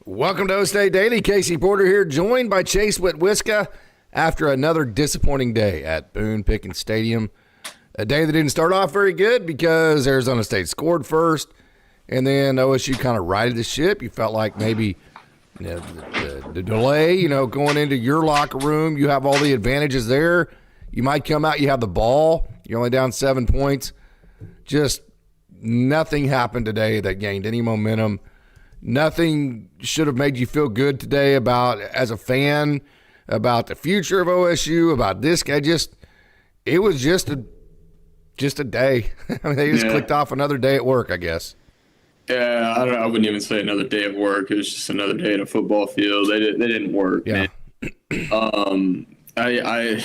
Welcome to O-State Daily. Casey Porter here, joined by Chase Witwiska after another disappointing day at Boone-Pickens Stadium. A day that didn't start off very good because Arizona State scored first, and then OSU kind of righted the ship. You felt like maybe the delay, going into your locker room, you have all the advantages there. You might come out, you have the ball. You're only down 7 points. Just nothing happened today that gained any momentum. Nothing should have made you feel good today about, as a fan, about the future of OSU, about this guy. It was just a day. I mean, they just clicked off another day at work, I guess. Yeah, I wouldn't even say another day of work. It was just another day in a football field. They didn't work. Yeah. Man. I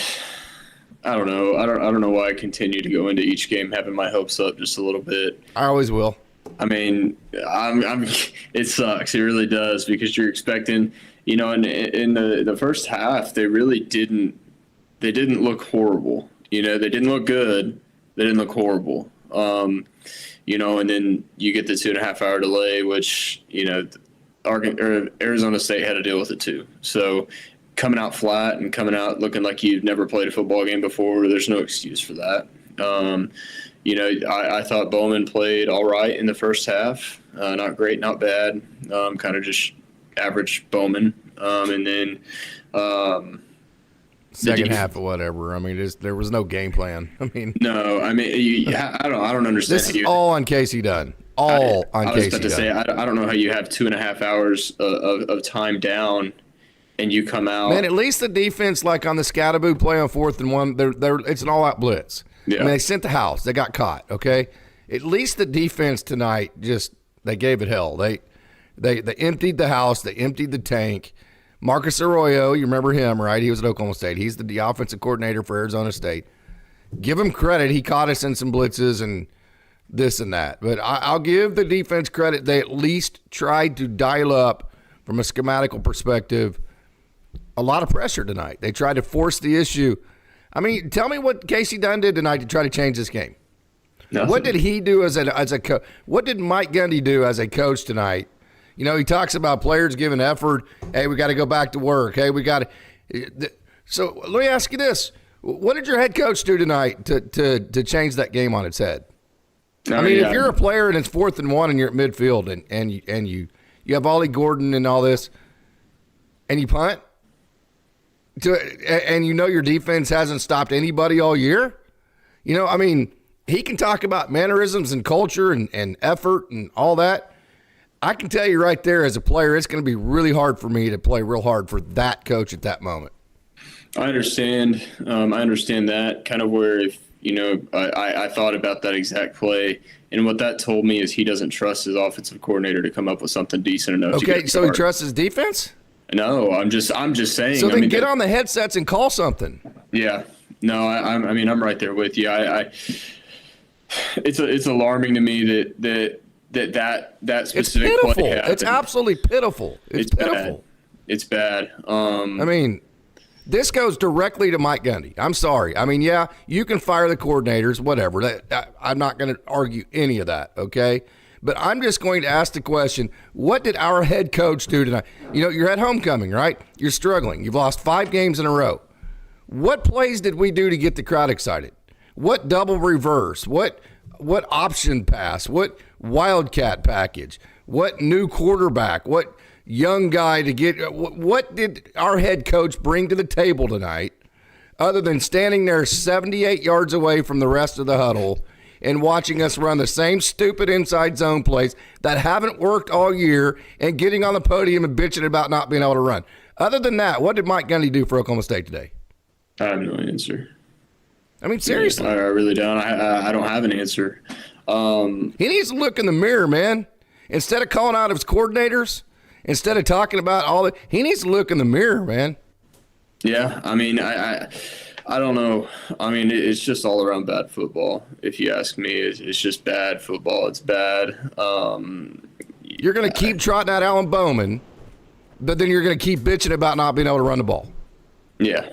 don't know. I don't know why I continue to go into each game having my hopes up just a little bit. I always will. I mean, it sucks. It really does, because you're expecting, in the first half, they really didn't look horrible. They didn't look good. They didn't look horrible. And then you get the 2.5 hour delay, which, Arizona State had to deal with it too. So coming out flat and coming out looking like you've never played a football game before, there's no excuse for that. I thought Bowman played all right in the first half. Not great, not bad. Kind of just average Bowman. And then second half or whatever. I mean, there was no game plan. I mean, no. I mean, I don't understand. This is all on Casey Dunn. I was about to say, I don't know how you have 2.5 hours of time down, and you come out. Man, at least the defense, like on the Scattaboo play on 4th and 1, it's an all-out blitz. Yeah. I mean, they sent the house. They got caught, okay? At least the defense tonight they gave it hell. They emptied the house. They emptied the tank. Marcus Arroyo, you remember him, right? He was at Oklahoma State. He's the offensive coordinator for Arizona State. Give him credit. He caught us in some blitzes and this and that. But I'll give the defense credit. They at least tried to dial up, from a schematical perspective, a lot of pressure tonight. They tried to force the issue. I mean, tell me what Casey Dunn did tonight to try to change this game. Nothing. What did he do as a coach? What did Mike Gundy do as a coach tonight? He talks about players giving effort. Hey, we got to go back to work. Hey, we got to. So let me ask you this: what did your head coach do tonight to change that game on its head? If you're a player and it's 4th and 1 and you're at midfield and you have Ollie Gordon and all this, and you punt. And your defense hasn't stopped anybody all year. He can talk about mannerisms and culture and effort and all that. I can tell you right there, as a player, it's going to be really hard for me to play real hard for that coach at that moment. I understand. I understand that kind of where I thought about that exact play, and what that told me is he doesn't trust his offensive coordinator to come up with something decent enough. Okay, so he trusts his defense? No, I'm just saying. So then get on the headsets and call something. Yeah. No, I'm right there with you. It's alarming to me that specific play happened. It's absolutely pitiful. It's pitiful. It's bad. This goes directly to Mike Gundy. I'm sorry. You can fire the coordinators, whatever. I'm not going to argue any of that, okay? But I'm just going to ask the question, what did our head coach do tonight? You're at homecoming, right? You're struggling. You've lost 5 games in a row. What plays did we do to get the crowd excited? What double reverse? What option pass? What wildcat package? What new quarterback? What young guy to get? What did our head coach bring to the table tonight other than standing there 78 yards away from the rest of the huddle and watching us run the same stupid inside zone plays that haven't worked all year and getting on the podium and bitching about not being able to run? Other than that, what did Mike Gundy do for Oklahoma State today? I have no answer. Seriously. I really don't. I don't have an answer. He needs to look in the mirror, man. Instead of calling out his coordinators, instead of talking about all that, he needs to look in the mirror, man. Yeah, I don't know. It's just all around bad football. If you ask me, it's just bad football. It's bad. You're going to keep trotting out Alan Bowman, but then you're going to keep bitching about not being able to run the ball. Yeah.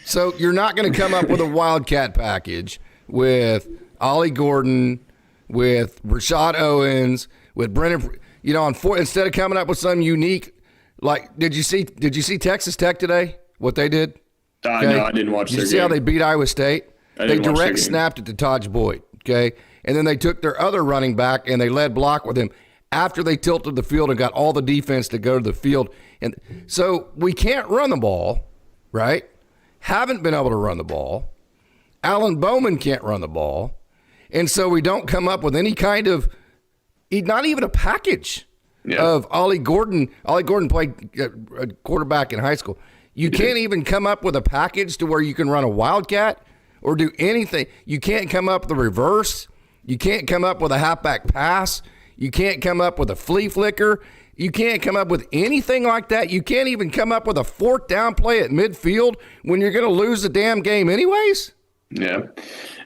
So you're not going to come up with a wildcat package with Ollie Gordon, with Rashad Owens, with Brennan. instead of coming up with some unique, like, did you see Texas Tech today? What they did? No, I didn't watch Did their you see game. how they beat Iowa State? They didn't watch their direct game. snapped it to Taj Boyd, okay? And then they took their other running back and they led block with him after they tilted the field and got all the defense to go to the field. And so we can't run the ball, right? Haven't been able to run the ball. Alan Bowman can't run the ball. And so we don't come up with any kind of, not even a package of Ollie Gordon. Ollie Gordon played quarterback in high school. You can't even come up with a package to where you can run a wildcat or do anything. You can't come up with a reverse. You can't come up with a halfback pass. You can't come up with a flea flicker. You can't come up with anything like that. You can't even come up with a fourth down play at midfield when you're going to lose the damn game anyways. Yeah,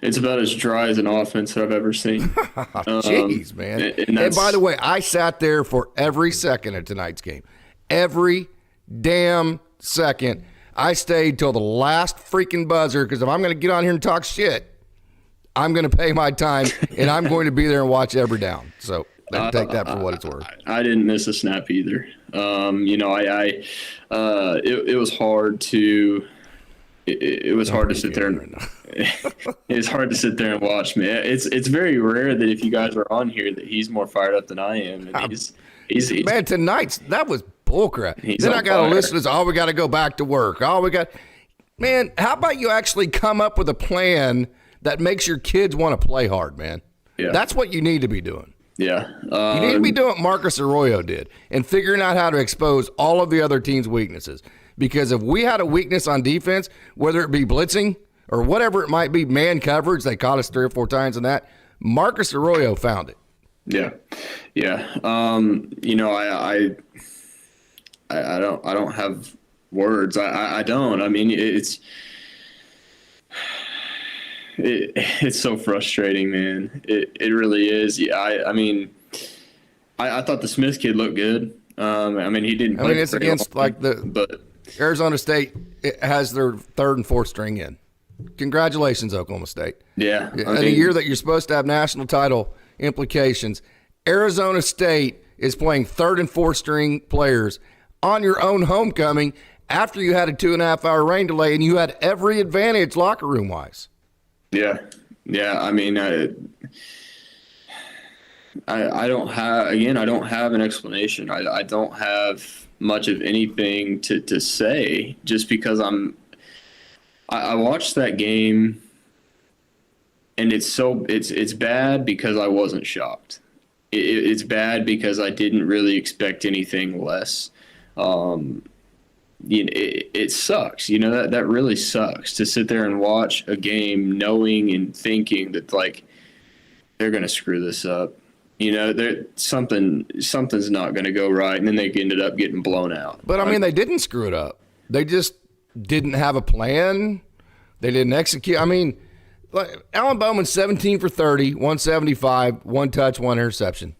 it's about as dry as an offense that I've ever seen. Jeez, man. And by the way, I sat there for every second of tonight's game. Every damn second. I stayed till the last freaking buzzer because if I'm going to get on here and talk shit, I'm going to pay my time and I'm going to be there and watch every down. So take that for what it's worth. I didn't miss a snap either. It was hard to. It was hard to sit there and it's hard to sit there and watch, man. It's very rare that if you guys are on here that he's more fired up than I am. And he's man, that was bullcrap. Then I got to listen to, we got to go back to work. Man, how about you actually come up with a plan that makes your kids want to play hard, man? Yeah. That's what you need to be doing. Yeah. You need to be doing what Marcus Arroyo did and figuring out how to expose all of the other team's weaknesses. Because if we had a weakness on defense, whether it be blitzing or whatever it might be, man coverage, they caught us 3 or 4 times in that, Marcus Arroyo found it. Yeah. Yeah. I don't have words. I don't. I mean, it's so frustrating, man. It really is. Yeah. I thought the Smith kid looked good. He didn't play. It's against but Arizona State has their 3rd and 4th string in. Congratulations, Oklahoma State. Yeah. In a year that you're supposed to have national title implications, Arizona State is playing 3rd and 4th string players on your own homecoming after you had a 2.5-hour rain delay and you had every advantage locker room wise. Yeah. Yeah. I don't have an explanation. I don't have much of anything to say just because I watched that game and it's bad because I wasn't shocked. It's bad because I didn't really expect anything less. It sucks. That really sucks to sit there and watch a game knowing and thinking that they're going to screw this up. Something's not going to go right, and then they ended up getting blown out. But, they didn't screw it up. They just didn't have a plan. They didn't execute. Alan Bowman, 17 for 30, 175, 1 touch, 1 interception.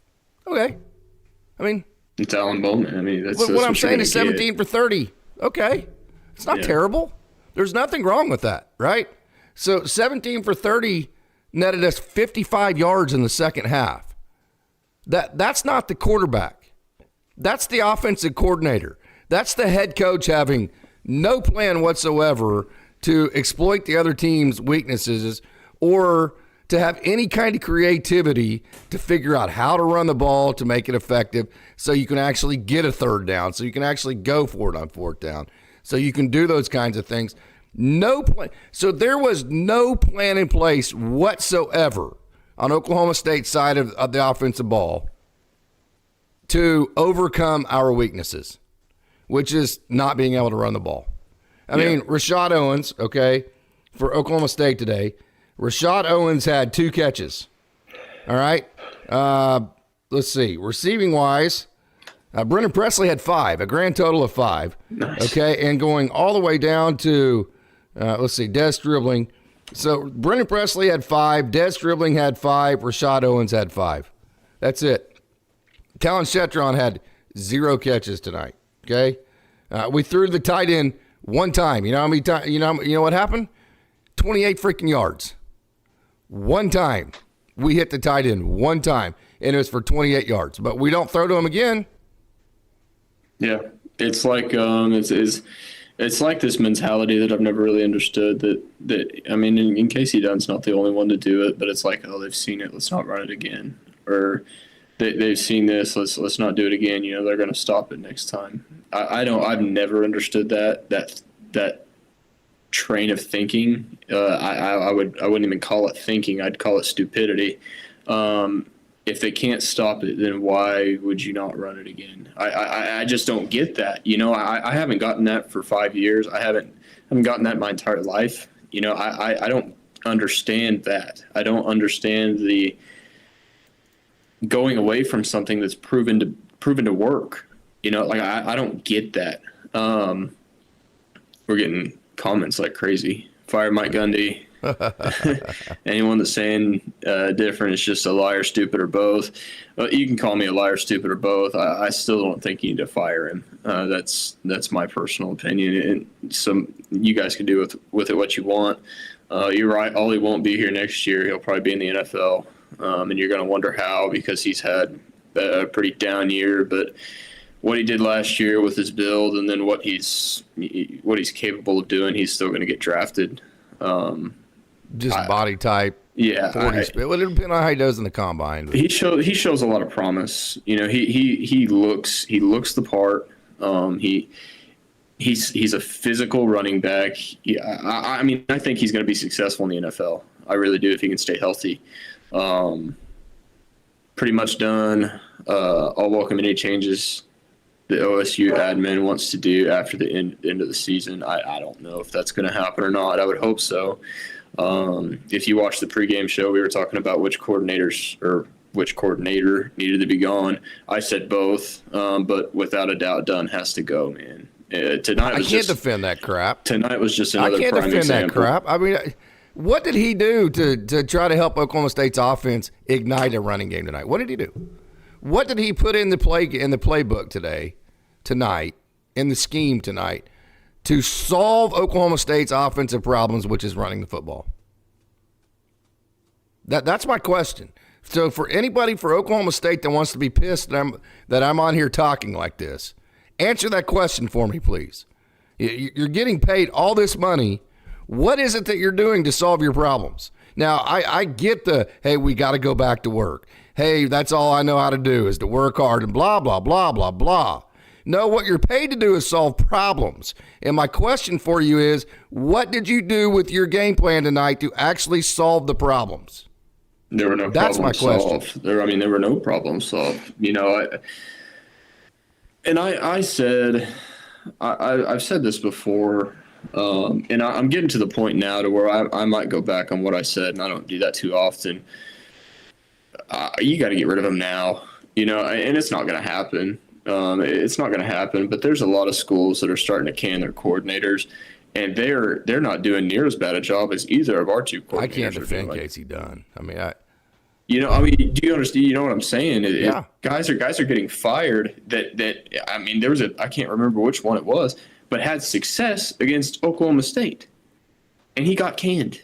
Okay. It's Alan Bowman. That's what I'm saying is 17 for 30. Okay. It's not terrible. There's nothing wrong with that, right? So 17 for 30 netted us 55 yards in the second half. That's not the quarterback. That's the offensive coordinator. That's the head coach having no plan whatsoever to exploit the other team's weaknesses or to have any kind of creativity to figure out how to run the ball to make it effective so you can actually get a 3rd down, so you can actually go for it on 4th down, so you can do those kinds of things. No plan. So there was no plan in place whatsoever on Oklahoma State's side of the offensive ball to overcome our weaknesses, which is not being able to run the ball. Rashad Owens, okay, for Oklahoma State today, Rashad Owens had 2 catches. All right. Let's see. Receiving wise, Brennan Presley had 5, a grand total of 5. Nice. Okay. And going all the way down to, Des dribbling. So Brennan Presley had 5, Des dribbling had 5, Rashad Owens had 5. That's it. Talon Shetron had 0 catches tonight. Okay. We threw the tight end 1 time. You know how many times? You know what happened? 28 freaking yards. 1 time. We hit the tight end 1 time. and it was for 28 yards. But we don't throw to him again. Yeah, it's like it's like this mentality that I've never really understood. That I mean, in Casey Dunn's not the only one to do it, but it's like, oh, they've seen it, let's not run it again, or they've seen this, let's not do it again. You know, they're going to stop it next time. I've never understood that train of thinking. I wouldn't even call it thinking. I'd call it stupidity. If they can't stop it, then why would you not run it again? I just don't get that. You know, I haven't gotten that for 5 years. I haven't gotten that my entire life. You know, I don't understand that. I don't understand the going away from something that's proven to work. You know, like I don't get that. We're getting comments like crazy. Fire Mike Gundy. Anyone that's saying different is just a liar, stupid, or both. You can call me a liar, stupid, or both. I still don't think you need to fire him. That's my personal opinion, and so you guys can do with it what you want. You're right. Ollie won't be here next year. He'll probably be in the NFL, and you're going to wonder how, because he's had a pretty down year. But what he did last year with his build, and then what he's capable of doing, he's still going to get drafted. Just body type. Yeah. 40 speed. Well, it'll depend on how he does in the combine. But. He shows a lot of promise. You know, he looks the part. He's a physical running back. I mean, I think he's going to be successful in the NFL. I really do, if he can stay healthy. Pretty much done. I'll welcome any changes the OSU admin wants to do after the end of the season. I don't know if that's going to happen or not. I would hope so. If you watch the pregame show, we were talking about which coordinator needed to be gone. I said both, but without a doubt, Dunn has to go, man. Tonight was I can't defend that crap. Tonight was just another prime example. I can't defend that crap. I mean, what did he do to try to help Oklahoma State's offense ignite a running game tonight? What did he do? What did he put in the playbook tonight, in the scheme tonight, to solve Oklahoma State's offensive problems, which is running the football? That's my question. So for anybody for Oklahoma State that wants to be pissed that I'm on here talking like this, answer that question for me, please. You're getting paid all this money. What is it that you're doing to solve your problems? Now, I get hey, we got to go back to work. Hey, that's all I know how to do is to work hard and blah, blah, blah, blah, blah. No, what you're paid to do is solve problems. And my question for you is, what did you do with your game plan tonight to actually solve the problems? There were no problems solved. There were no problems solved. You know, I've said this before, and I'm getting to the point now to where I might go back on what I said, and I don't do that too often. You got to get rid of him now, you know, and it's not going to happen. It's not going to happen, but there's a lot of schools that are starting to can their coordinators, and they're not doing near as bad a job as either of our two coordinators. I can't defend Casey Dunn. I mean, do you understand? You know what I'm saying? Yeah. Guys are getting fired. I can't remember which one it was, but had success against Oklahoma State, and he got canned,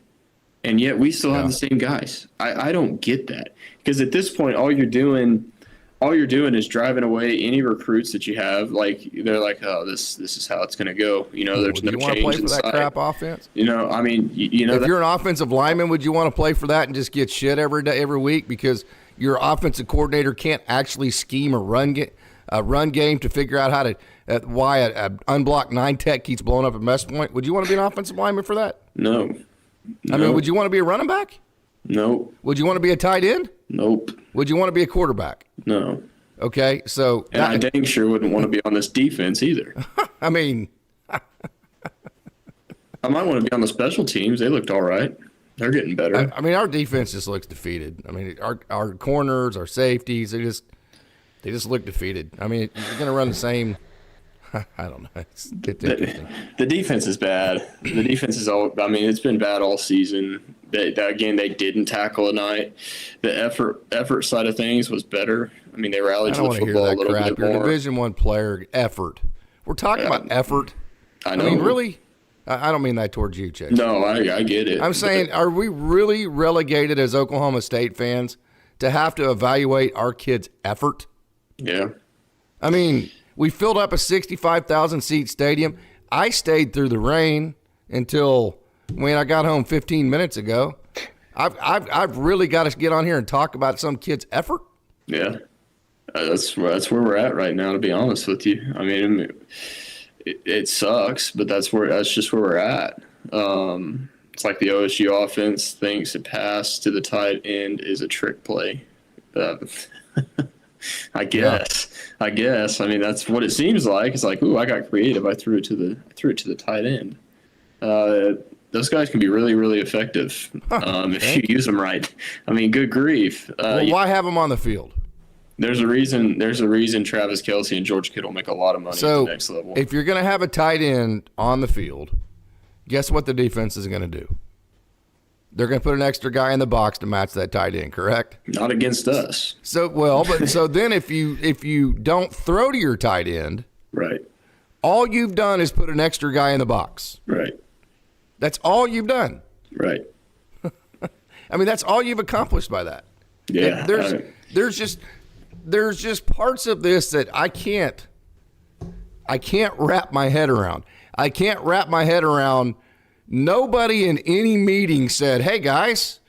and yet we still have the same guys. I don't get that, because at this point, all you're doing is driving away any recruits that you have. Like, they're like, oh, this is how it's going to go. You know, there's no change. You want to play for that crap offense? You know, I mean, you know, if you're an offensive lineman, would you want to play for that and just get shit every week because your offensive coordinator can't actually scheme a run game to figure out how to why an unblocked 9 tech keeps blowing up at West Point? Would you want to be an offensive lineman for that? No. I mean, would you want to be a running back? No. Would you want to be a tight end? Nope. Would you want to be a quarterback? No. Okay, so... And I dang sure wouldn't want to be on this defense either. I mean... I might want to be on the special teams. They looked all right. They're getting better. I mean, our defense just looks defeated. I mean, our corners, our safeties, they just look defeated. I mean, you're going to run the same... I don't know. It's interesting. The defense is bad. The defense is all. I mean, it's been bad all season. They didn't tackle tonight. The effort side of things was better. I mean, they rallied to the football a little bit more. You're a Division I player. Effort. We're talking about effort. I know. I mean, really. I don't mean that towards you, Chase. No, I get it. I'm saying, are we really relegated as Oklahoma State fans to have to evaluate our kids' effort? Yeah. I mean, we filled up a 65,000 seat stadium. I stayed through the rain until I got home 15 minutes ago. I've really got to get on here and talk about some kid's effort. Yeah. That's where we're at right now, to be honest with you. I mean, it sucks, but that's just where we're at. It's like the OSU offense thinks a pass to the tight end is a trick play. I guess. I mean, that's what it seems like. It's like, ooh, I got creative. I threw it to the tight end. Those guys can be really, really effective if you use them right. I mean, good grief. Why have them on the field? There's a reason Travis Kelce and George Kittle make a lot of money at the next level. If you're going to have a tight end on the field, guess what the defense is going to do? They're going to put an extra guy in the box to match that tight end, correct? Not against us. So then if you don't throw to your tight end, right, all you've done is put an extra guy in the box. Right. That's all you've done. Right. I mean, that's all you've accomplished by that. Yeah. There's just parts of this that I can't wrap my head around. I can't wrap my head around. Nobody in any meeting said, hey, guys,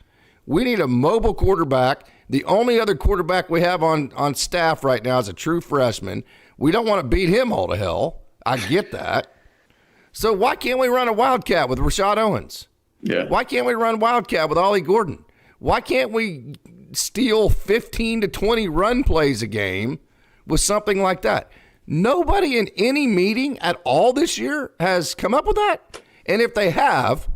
we need a mobile quarterback. The only other quarterback we have on staff right now is a true freshman. We don't want to beat him all to hell. I get that. So why can't we run a Wildcat with Rashad Owens? Yeah. Why can't we run Wildcat with Ollie Gordon? Why can't we steal 15 to 20 run plays a game with something like that? Nobody in any meeting at all this year has come up with that. And if they have,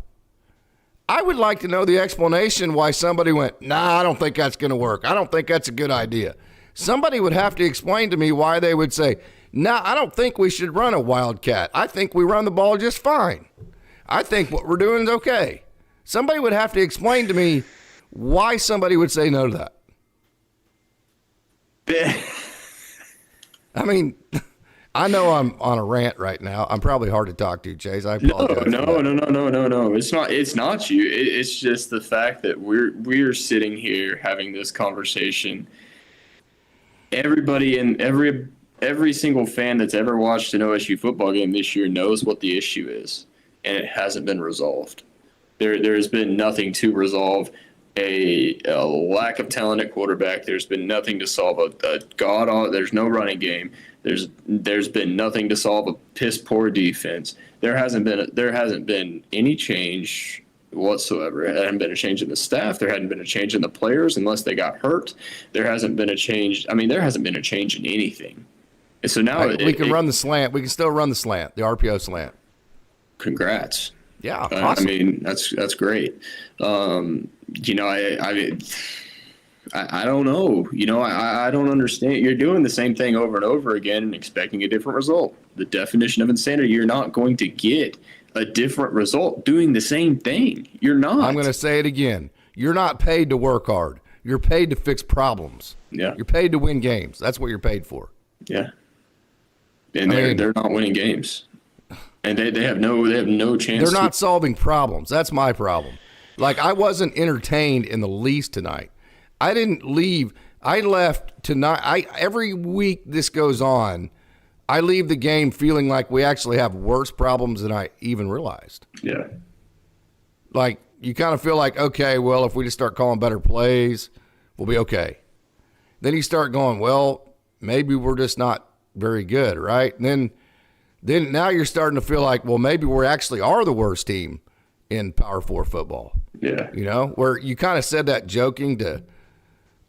I would like to know the explanation why somebody went, nah, I don't think that's going to work. I don't think that's a good idea. Somebody would have to explain to me why they would say, nah, I don't think we should run a Wildcat. I think we run the ball just fine. I think what we're doing is okay. Somebody would have to explain to me why somebody would say no to that. I mean, I know I'm on a rant right now. I'm probably hard to talk to, Chase. I apologize. No. It's not you. It's just the fact that we're sitting here having this conversation. Everybody and every single fan that's ever watched an OSU football game this year knows what the issue is, and it hasn't been resolved. There has been nothing to resolve a lack of talent at quarterback. There's been nothing to solve there's no running game. There's been nothing to solve a piss poor defense. There hasn't been any change whatsoever. There hadn't been a change in the staff. There hadn't been a change in the players unless they got hurt. There hasn't been a change. I mean, there hasn't been a change in anything. And so now we can run the slant. We can still run the slant, the RPO slant. Congrats. Yeah, awesome. I mean, that's great. I don't know. I don't understand. You're doing the same thing over and over again and expecting a different result. The definition of insanity, you're not going to get a different result doing the same thing. You're not. I'm going to say it again. You're not paid to work hard. You're paid to fix problems. Yeah. You're paid to win games. That's what you're paid for. Yeah. And they're not winning games. And they have no chance. They're not solving problems. That's my problem. Like, I wasn't entertained in the least tonight. I didn't leave. I left tonight. Every week this goes on, I leave the game feeling like we actually have worse problems than I even realized. Yeah. Like, you kind of feel like, okay, well, if we just start calling better plays, we'll be okay. Then you start going, well, maybe we're just not very good, right? And then now you're starting to feel like, well, maybe we actually are the worst team in Power 4 football. Yeah. Where you kind of said that joking to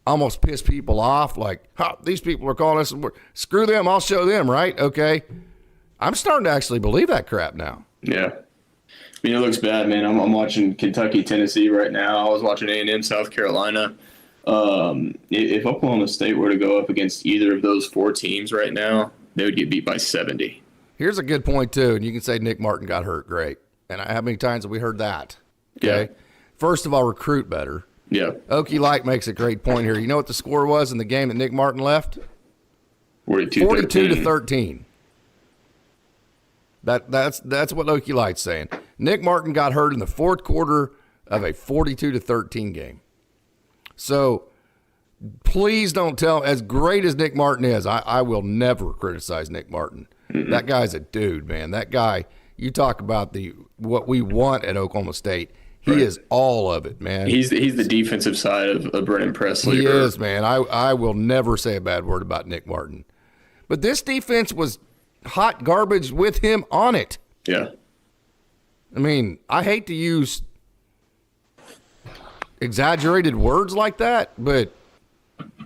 almost piss people off, like, these people are calling us, screw them, I'll show them, right? Okay. I'm starting to actually believe that crap now. Yeah. I mean, it looks bad, man. I'm watching Kentucky, Tennessee right now. I was watching A&M, South Carolina. If Oklahoma State were to go up against either of those four teams right now, they would get beat by 70. Here's a good point, too, and you can say Nick Martin got hurt. Great. And how many times have we heard that? Okay. Yeah. First of all, recruit better. Yeah. Okie Light makes a great point here. You know what the score was in the game that Nick Martin left? 42 to 13. That's what Okie Light's saying. Nick Martin got hurt in the fourth quarter of a 42 to 13 game. So Please don't tell. As great as Nick Martin is, I will never criticize Nick Martin. Mm-hmm. That guy's a dude, man. That guy. You talk about what we want at Oklahoma State. He is all of it, man. He's the defensive side of Brennan Presley. He is, man. I will never say a bad word about Nick Martin. But this defense was hot garbage with him on it. Yeah. I mean, I hate to use exaggerated words like that, but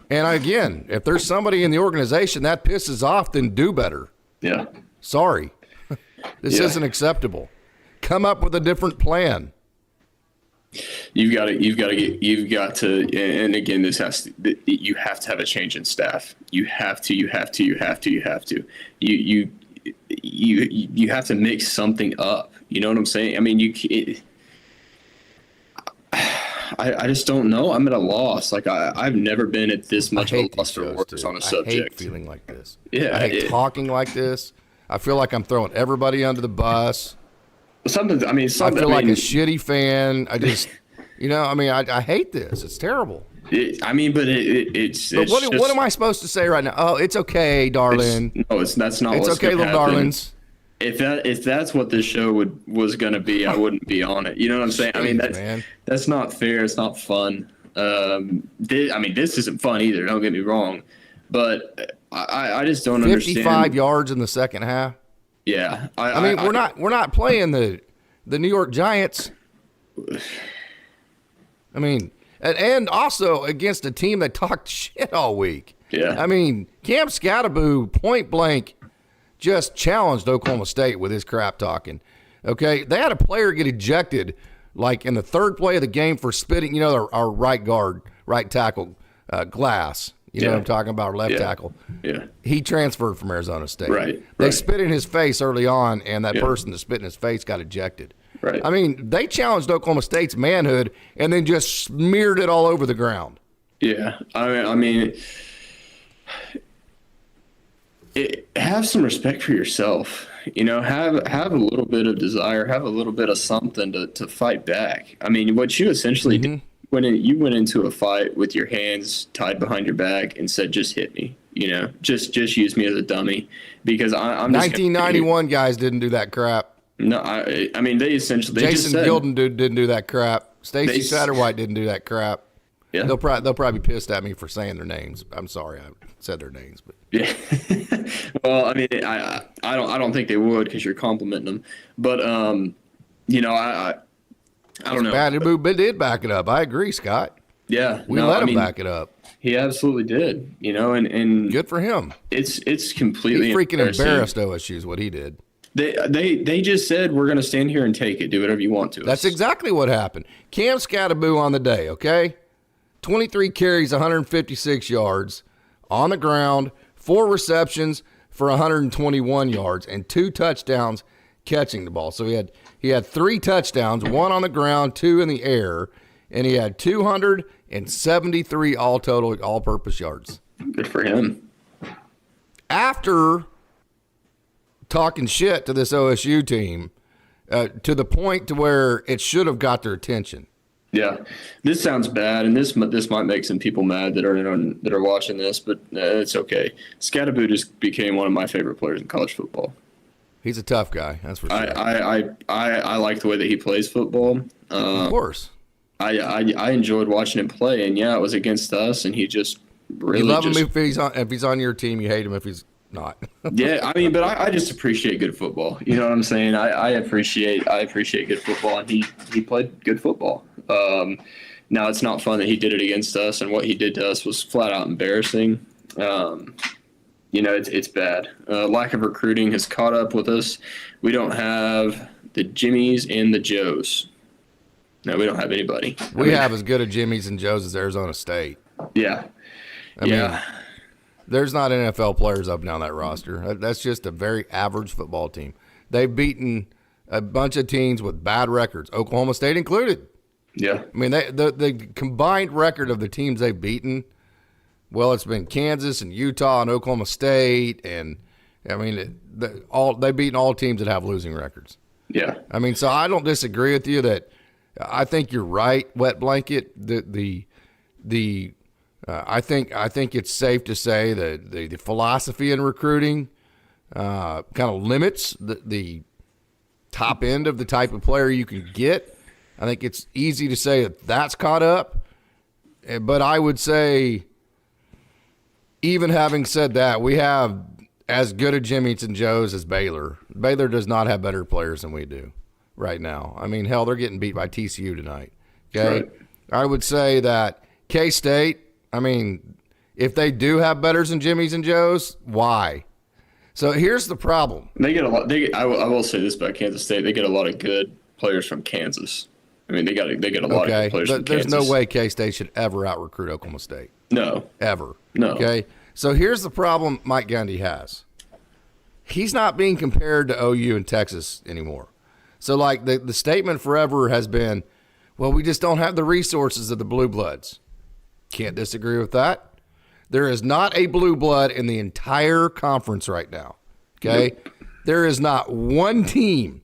and again, if there's somebody in the organization that pisses off, then do better. Yeah. Sorry. This isn't acceptable. Come up with a different plan. You've got to, and again, you have to have a change in staff. You have to. You have to mix something up. You know what I'm saying? I mean, I just don't know. I'm at a loss. Like I've never been at this much of a loss for words on a subject. I hate feeling like this. Yeah, I hate talking like this. I feel like I'm throwing everybody under the bus. I feel like a shitty fan. I just, I hate this. It's terrible. But what am I supposed to say right now? Oh, it's okay, darling. That's not. It's okay, little darlings. If that's what this show was going to be, I wouldn't be on it. You know what I'm saying? I mean, that's not fair. It's not fun. This isn't fun either. Don't get me wrong, but I just don't understand. 55 yards in the second half. Yeah, we're not playing the New York Giants. I mean, and also against a team that talked shit all week. Yeah. I mean, Cam Scatteraboo point blank just challenged Oklahoma State with his crap talking. Okay, they had a player get ejected like in the third play of the game for spitting. Our right tackle, Glass. You know what I'm talking about, our left tackle. Yeah. He transferred from Arizona State. Right. They spit in his face early on, and that person that spit in his face got ejected. Right. I mean, they challenged Oklahoma State's manhood and then just smeared it all over the ground. Yeah. Have some respect for yourself. Have a little bit of desire, have a little bit of something to fight back. I mean, what you essentially did when you went into a fight with your hands tied behind your back and said, "Just hit me," just use me as a dummy, because I'm. 1991 guys didn't do that crap. No, I mean they essentially. Jason Gilden didn't do that crap. Stacey Satterwhite didn't do that crap. Yeah. They'll probably be pissed at me for saying their names. I'm sorry I said their names, but yeah. Well, I mean, I don't think they would, because you're complimenting them. But I don't know. Bad, but did back it up. I agree, Scott. Yeah, we let him back it up. He absolutely did. And good for him. It's completely. He freaking embarrassed OSU is what he did. They just said, we're going to stand here and take it. Do whatever you want to. That's exactly what happened. Cam Scatteraboo on the day, okay? 23 carries, 156 yards on the ground, 4 receptions for 121 yards, and 2 touchdowns catching the ball. So he had 3 touchdowns, 1 on the ground, 2 in the air, and he had 273 all total all-purpose yards. Good for him. After talking shit to this OSU team, to the point to where it should have got their attention. Yeah, this sounds bad, and this might make some people mad that are watching this, but it's okay. Scatteraboo just became one of my favorite players in college football. He's a tough guy, that's for sure. I like the way that he plays football. Of course. I enjoyed watching him play, and it was against us, and he just really. You love him if he's on your team. You hate him if he's not. Yeah, I mean, but I just appreciate good football. You know what I'm saying? I appreciate good football, and he played good football. Now it's not fun that he did it against us, and what he did to us was flat out embarrassing. It's bad. Lack of recruiting has caught up with us. We don't have the Jimmies and the Joes. No, we don't have anybody. We have as good a Jimmies and Joes as Arizona State. Yeah. I mean, there's not NFL players up and down that roster. That's just a very average football team. They've beaten a bunch of teams with bad records, Oklahoma State included. Yeah. I mean, the combined record of the teams they've beaten, well, it's been Kansas and Utah and Oklahoma State, and I mean, they've beaten all teams that have losing records. Yeah. I mean, so I don't disagree with you that I think you're right, Wet Blanket. The I think it's safe to say that the philosophy in recruiting kind of limits the top end of the type of player you can get. I think it's easy to say that that's caught up. But I would say, even having said that, we have as good a Jimmy's and Joe's as Baylor. Baylor does not have better players than we do right now. I mean, hell, they're getting beat by TCU tonight. Okay? Right. I would say that K-State, I mean, if they do have betters than Jimmy's and Joe's, why? So here's the problem. They get a lot. I will say this about Kansas State: they get a lot of good players from Kansas. I mean, they get a lot of good players from There's Kansas. no way K-State should ever out-recruit Oklahoma State. No. Ever. No. Okay? So here's the problem Mike Gundy has. He's not being compared to OU and Texas anymore. So, like, the statement forever has been, well, we just don't have the resources of the Blue Bloods. Can't disagree with that. There is not a blue blood in the entire conference right now. Okay? Nope. There is not one team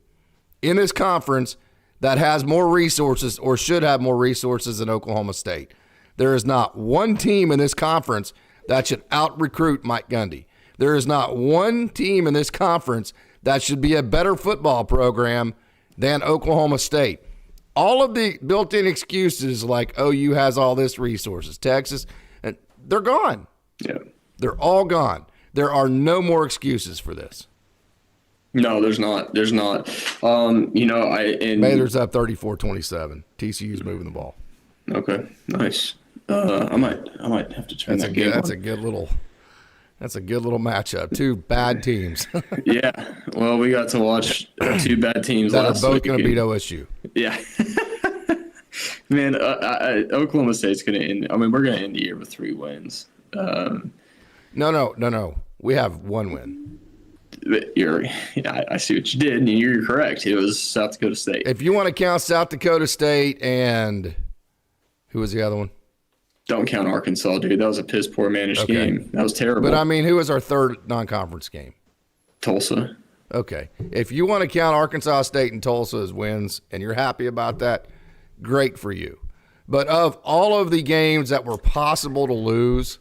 in this conference that has more resources or should have more resources than Oklahoma State. There is not one team in this conference that should out-recruit Mike Gundy. There is not one team in this conference that should be a better football program than Oklahoma State. All of the built-in excuses like OU has all this resources, Texas, and they're gone. Yeah. They're all gone. There are no more excuses for this. No, there's not. There's not. Baylor's up 34-27. TCU's moving the ball. Okay, nice. I might have to turn that game on. That's a good little matchup. Two bad teams Yeah. Well, we got to watch two bad teams that are last both week. going to beat OSU. Yeah. Man, Oklahoma State's going to end. I mean, we're going to end the year with 3 wins. No. We have 1 win. I see what you did, and you're correct. It was South Dakota State. If you want to count South Dakota State and who was the other one? Don't count Arkansas, dude. That was a piss poor managed game. That was terrible. But I mean, who was our third non-conference game? Tulsa. Okay. If you want to count Arkansas State and Tulsa as wins and you're happy about that, great for you. But of all of the games that were possible to lose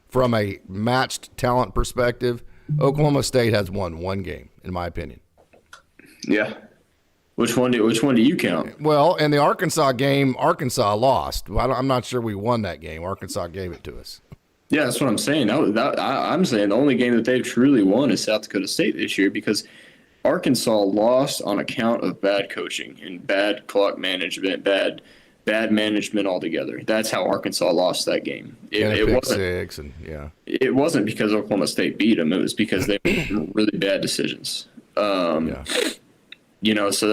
from a matched talent perspective, Oklahoma State has won 1 game, in my opinion. Yeah. Which one do you count? Well, in the Arkansas game, Arkansas lost. Well, I'm not sure we won that game. Arkansas gave it to us. Yeah, that's what I'm saying. I'm saying the only game that they've truly won is South Dakota State this year because Arkansas lost on account of bad coaching and bad clock management, bad management altogether. That's how Arkansas lost that game. It wasn't 6 It wasn't because Oklahoma State beat them. It was because they made really bad decisions. So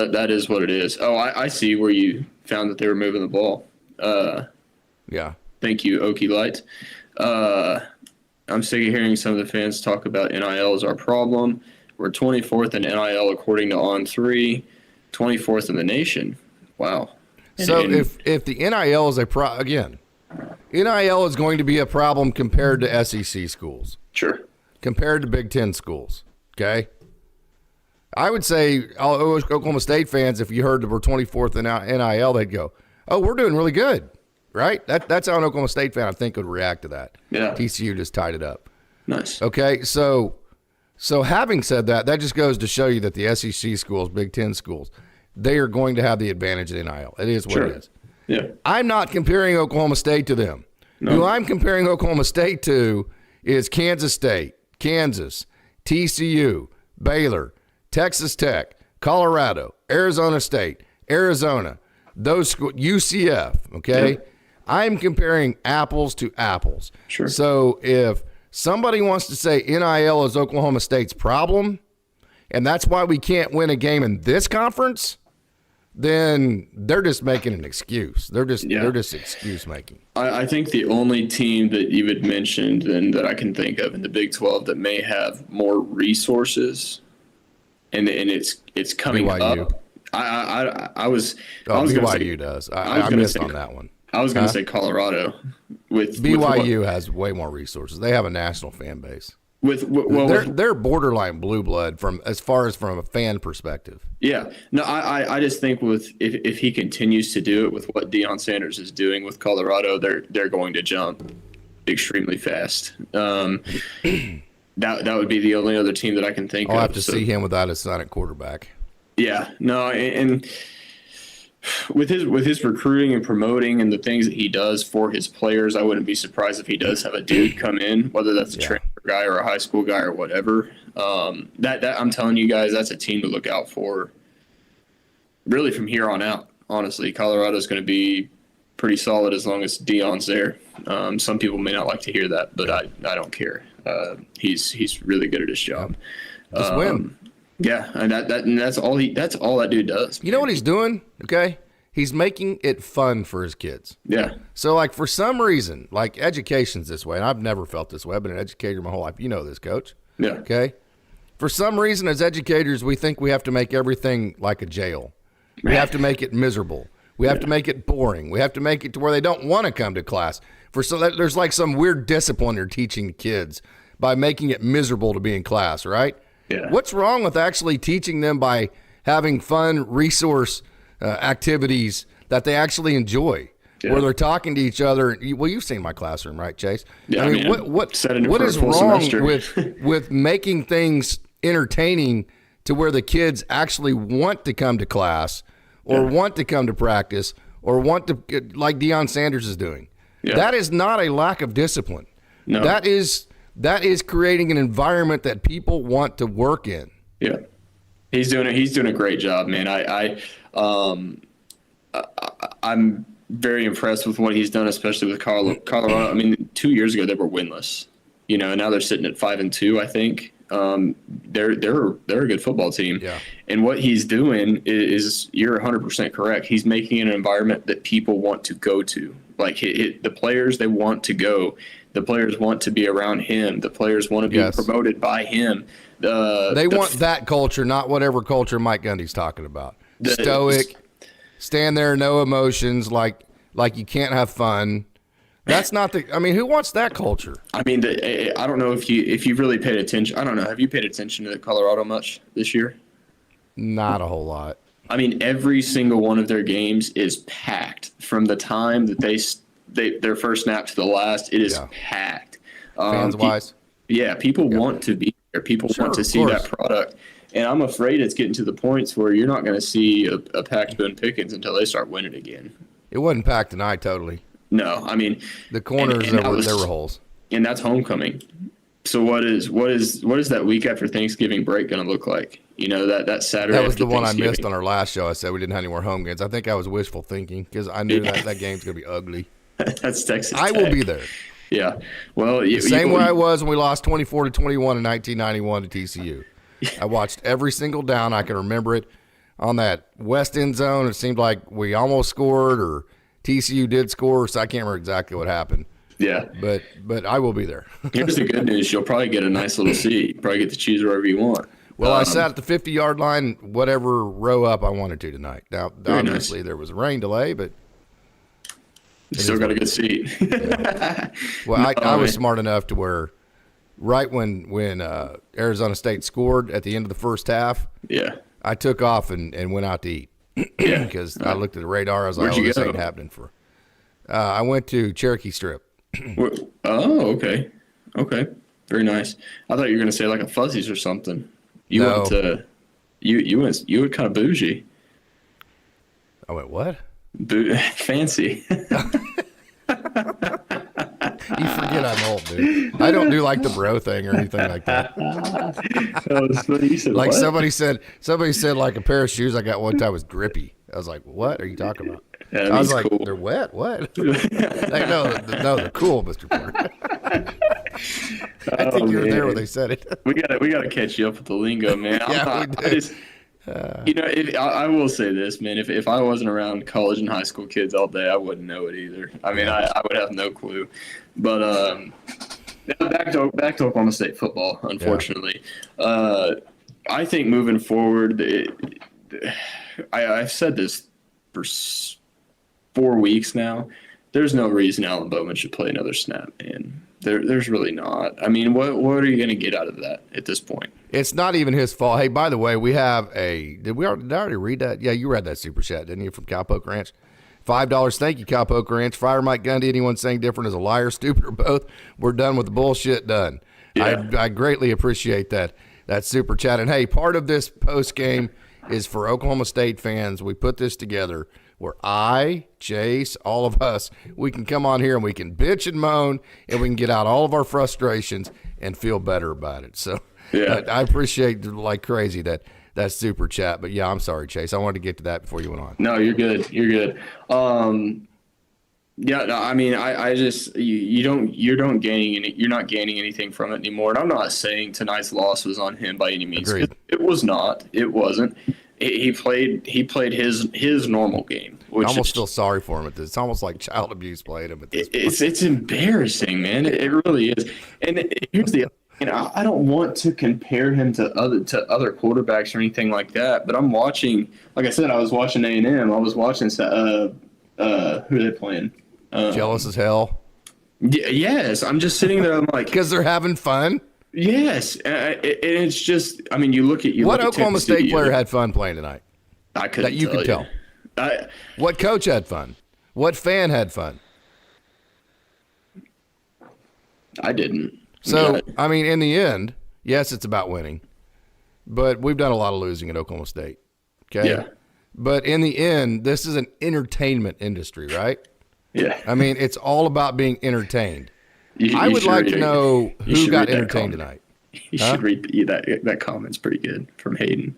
that is what it is. Oh, I see where you found that they were moving the ball. Thank you, Okie Light. I'm sick of hearing some of the fans talk about NIL as our problem. We're 24th in NIL according to On3, 24th in the nation. Wow. So if the NIL is NIL is going to be a problem compared to SEC schools. Sure. Compared to Big Ten schools. Okay. I would say all Oklahoma State fans, if you heard that we're 24th in NIL, they'd go, "Oh, we're doing really good." Right? That's how an Oklahoma State fan, I think, would react to that. Yeah. TCU just tied it up. Nice. Okay, so having said that, that just goes to show you that the SEC schools, Big Ten schools, they are going to have the advantage in NIL. It is what it is. Yeah. I'm not comparing Oklahoma State to them. No. Who I'm comparing Oklahoma State to is Kansas State, Kansas, TCU, Baylor, Texas Tech, Colorado, Arizona State, Arizona, those schools, UCF, okay? Yeah. I'm comparing apples to apples. Sure. So if somebody wants to say NIL is Oklahoma State's problem, and that's why we can't win a game in this conference, then they're just making an excuse. They're just excuse making. I think the only team that you had mentioned and that I can think of in the Big 12 that may have more resources, and it's coming BYU. up. I was BYU gonna say, does. I missed on that one. I was going to say Colorado. With BYU has way more resources. They have a national fan base. They're borderline blue blood from a fan perspective. Yeah. No, I just think if he continues to do it with what Deion Sanders is doing with Colorado, they're going to jump. extremely fast. That would be the only other team that I can think of. I'll have to see him without his son at quarterback. Yeah, no, and with his recruiting and promoting and the things that he does for his players, I wouldn't be surprised if he does have a dude come in, whether that's a transfer guy or a high school guy or whatever. That I'm telling you guys, that's a team to look out for. Really, from here on out, honestly, Colorado's going to be pretty solid as long as Deion's there. Some people may not like to hear that, but I don't care. He's really good at his job. Just win. Yeah, and that's all that dude does. You know what he's doing? Okay, he's making it fun for his kids. Yeah. So, like, for some reason, like, education's this way, and I've never felt this way. I've been an educator my whole life. You know this, Coach. Yeah. Okay. For some reason, as educators, we think we have to make everything like a jail. We have to make it miserable. We have to make it boring. We have to make it to where they don't want to come to class. There's like some weird discipline you're teaching the kids by making it miserable to be in class, right? Yeah. What's wrong with actually teaching them by having fun resource activities that they actually enjoy, where they're talking to each other? Well, you've seen my classroom, right, Chase? Yeah, I mean, what is wrong with making things entertaining to where the kids actually want to come to class or want to come to practice or want to, like Deion Sanders is doing? Yeah. That is not a lack of discipline. No. That is creating an environment that people want to work in. Yeah, he's doing a great job, man. I'm very impressed with what he's done, especially with Colorado. I mean, 2 years ago they were winless, and now they're sitting at 5-2, I think. They're a good football team. Yeah. And what he's doing is you're 100% correct. He's making an environment that people want to go to. Like the players, they want to go. The players want to be around him. The players want to be promoted by him. They want that culture, not whatever culture Mike Gundy's talking about. Stoic, stand there, no emotions, like you can't have fun. That's not who wants that culture? I mean, I don't know if you really paid attention. I don't know. Have you paid attention to Colorado much this year? Not a whole lot. I mean, every single one of their games is packed from the time that their first snap to the last. It is packed. Fans-wise? People want to be there. People want to see that product. And I'm afraid it's getting to the points where you're not going to see a packed Boone Pickens until they start winning again. It wasn't packed tonight, totally. No, I mean the corners there were holes, and that's homecoming. So what is that week after Thanksgiving break going to look like? That Saturday. That was the one I missed on our last show. I said we didn't have any more home games. I think I was wishful thinking because I knew that game's going to be ugly. That's Texas Tech. I will be there. Yeah. Well, same way I was when we lost 24-21 in 1991 to TCU. I watched every single down. I can remember it on that west end zone. It seemed like we almost scored or TCU did score, so I can't remember exactly what happened. Yeah. But I will be there. Here's the good news. You'll probably get a nice little seat. Probably get to choose wherever you want. Well, I sat at the 50-yard line, whatever row up I wanted to tonight. Now, obviously, there was a rain delay, but still got a good seat. Yeah. Well, I was smart enough to where right when Arizona State scored at the end of the first half, I took off and went out to eat. Because I looked at the radar. I was like, this ain't happening for. I went to Cherokee Strip. Oh, okay. Okay. Very nice. I thought you were going to say like a Fuzzies or something. No. Went to, you went kind of bougie. I went, what? Fancy. You forget I'm old, dude. I don't do like the bro thing or anything like that. Like what? somebody said like a pair of shoes I got one time was grippy. I was like, what are you talking about? Yeah, I was like, cool. They're wet? What? Like, no, they're cool, Mr. Porter. I think you were there when they said it. We gotta catch you up with the lingo, man. We do. I will say this, man. If I wasn't around college and high school kids all day, I wouldn't know it either. I mean, I would have no clue. But back to Oklahoma State football. Unfortunately, I think moving forward, I've said this for 4 weeks now. There's no reason Alan Bowman should play another snap, man. There's really not. I mean, what are you going to get out of that at this point? It's not even his fault. Hey, by the way, we have did I already read that? Yeah, you read that super chat, didn't you, from Cowpoke Ranch? $5. Thank you, Cowpoke Ranch. Fire Mike Gundy. Anyone saying different is a liar, stupid, or both. We're done with the bullshit. Done. Yeah. I greatly appreciate that super chat. And hey, part of this post game is for Oklahoma State fans. We put this together where I, Chase, all of us, we can come on here and we can bitch and moan and we can get out all of our frustrations and feel better about it. So Yeah. I appreciate like crazy that super chat. But yeah, I'm sorry, Chase. I wanted to get to that before you went on. No, you're good. You're good. Yeah, no, I mean, I just you're not gaining anything from it anymore. And I'm not saying tonight's loss was on him by any means. Agreed. It was not. It wasn't. He played his normal game. Which I almost feel sorry for him at this. It's almost like child abuse played him at this point. It's embarrassing, man. It really is. And here's the thing. I don't want to compare him to other quarterbacks or anything like that. But I'm watching. Like I said, I was watching A&M. I was watching. Who are they playing? Jealous as hell. Yes, I'm just sitting there. I'm like, because they're having fun. Yes, and it's just. I mean, you look at what Oklahoma State player had fun playing tonight? I couldn't. That you could tell. What coach had fun? What fan had fun? I didn't. So I mean, in the end, yes, it's about winning, but we've done a lot of losing at Oklahoma State. Okay. Yeah. But in the end, this is an entertainment industry, right? Yeah. I mean, it's all about being entertained. I would like to know who got entertained tonight. You should read that comment's pretty good from Hayden.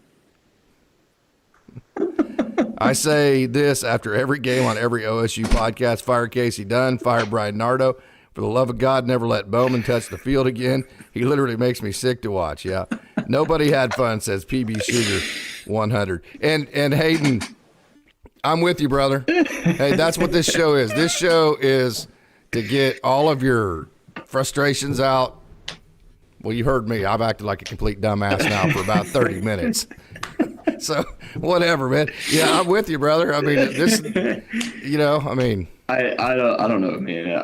I say this after every game on every OSU podcast. Fire Casey Dunn, fire Brian Nardo. For the love of God, never let Bowman touch the field again. He literally makes me sick to watch, yeah. Nobody had fun, says PB Sugar 100. And Hayden, I'm with you, brother. Hey, that's what this show is. This show is to get all of your frustrations out. Well, you heard me. I've acted like a complete dumbass now for about 30 minutes. So, whatever, man. Yeah, I'm with you, brother. I mean, this, I mean. I don't know, man.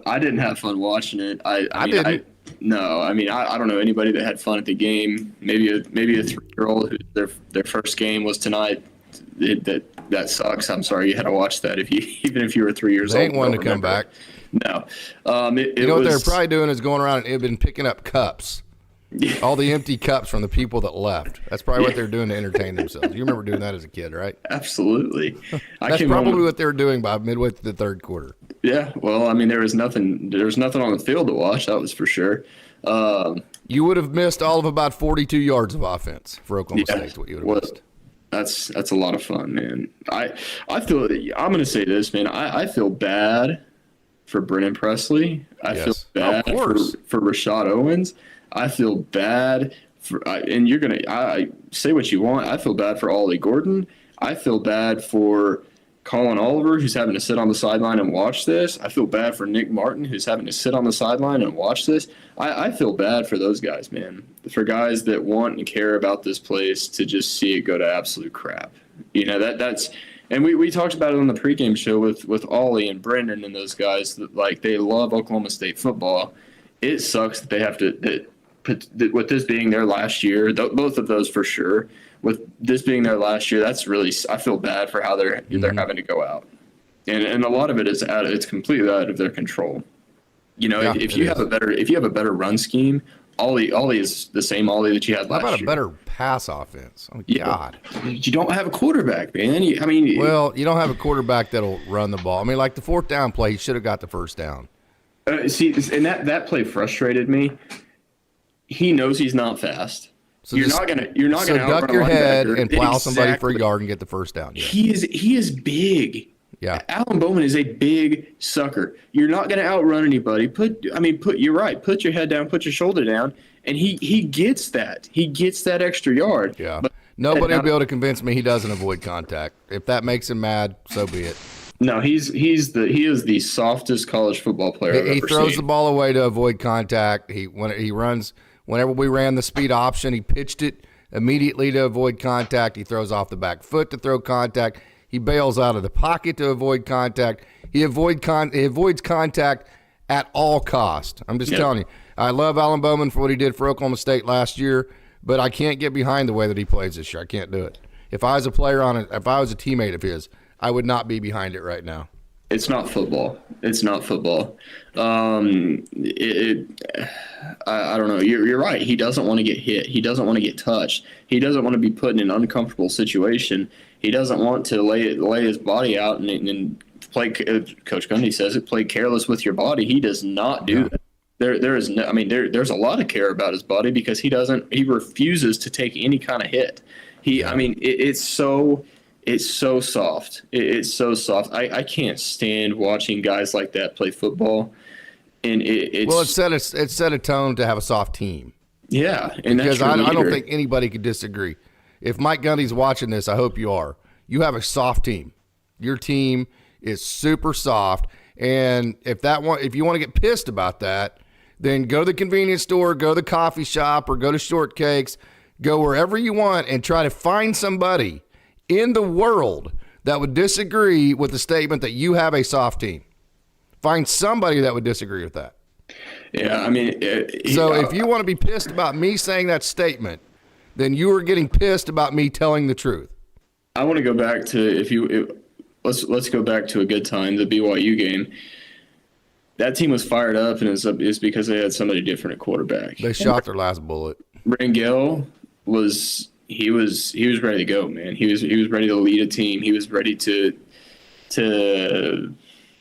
I didn't have fun watching it. I didn't. I don't know anybody that had fun at the game. Maybe a 3-year-old who their first game was tonight. That sucks. I'm sorry you had to watch that. Even if you were 3 years old, ain't one to come back. No. What they're probably doing is going around and been picking up cups. Yeah. All the empty cups from the people that left. That's probably what they're doing to entertain themselves. You remember doing that as a kid, right? Absolutely. That's probably what they were doing by midway through the third quarter. Yeah. Well, I mean, there was nothing on the field to watch. That was for sure. You would have missed all of about 42 yards of offense for Oklahoma State. What you would have missed. That's a lot of fun, man. I feel. I'm going to say this, man. I feel bad for Brennan Presley. I feel bad for Rashad Owens. I feel bad for, and you're going to, I say what you want. I feel bad for Ollie Gordon. I feel bad for Colin Oliver, who's having to sit on the sideline and watch this. I feel bad for Nick Martin, who's having to sit on the sideline and watch this. I feel bad for those guys, man. For guys that want and care about this place to just see it go to absolute crap. That's, and we talked about it on the pregame show with Ollie and Brendan and those guys that, like, they love Oklahoma State football. It sucks that they have to, with this being their last year, both of those for sure. With this being their last year, that's really, I feel bad for how they're having to go out, and a lot of it is it's completely out of their control. If you have a better run scheme, Ollie is the same Ollie that you had last year. How about a better pass offense? Oh God, you don't have a quarterback, man. You don't have a quarterback that'll run the ball. I mean, like the fourth down play, he should have got the first down. And that play frustrated me. He knows he's not fast. So you're not gonna duck your head and plow somebody for a yard and get the first down. Yeah. He is big. Yeah. Alan Bowman is a big sucker. You're not gonna outrun anybody. You're right. Put your head down, put your shoulder down, and he gets that. He gets that extra yard. Yeah. But nobody will be able to convince me he doesn't avoid contact. If that makes him mad, so be it. No, he is the softest college football player I've ever seen. He throws the ball away to avoid contact. When he runs. Whenever we ran the speed option, he pitched it immediately to avoid contact. He throws off the back foot to throw contact. He bails out of the pocket to avoid contact. He avoids contact at all cost. I'm just telling you. I love Alan Bowman for what he did for Oklahoma State last year, but I can't get behind the way that he plays this year. I can't do it. If I was a player if I was a teammate of his, I would not be behind it right now. It's not football. It's not football. I don't know. You're right. He doesn't want to get hit. He doesn't want to get touched. He doesn't want to be put in an uncomfortable situation. He doesn't want to lay his body out and play. Coach Gundy says it. Play careless with your body. He does not do that. There's a lot of care about his body because he refuses to take any kind of hit. It's so soft. It's so soft. I can't stand watching guys like that play football. And it set a tone to have a soft team. Yeah, and because I don't think anybody could disagree. If Mike Gundy's watching this, I hope you are. You have a soft team. Your team is super soft, and if you want to get pissed about that, then go to the convenience store, go to the coffee shop, or go to Shortcakes, go wherever you want, and try to find somebody in the world that would disagree with the statement that you have a soft team. Find somebody that would disagree with that. Yeah, if you want to be pissed about me saying that statement, then you are getting pissed about me telling the truth. I want to go back to let's go back to a good time, the BYU game. That team was fired up, and it's because they had somebody different at quarterback. They shot their last bullet. Rangel was ready to go, man. He was ready to lead a team. He was ready to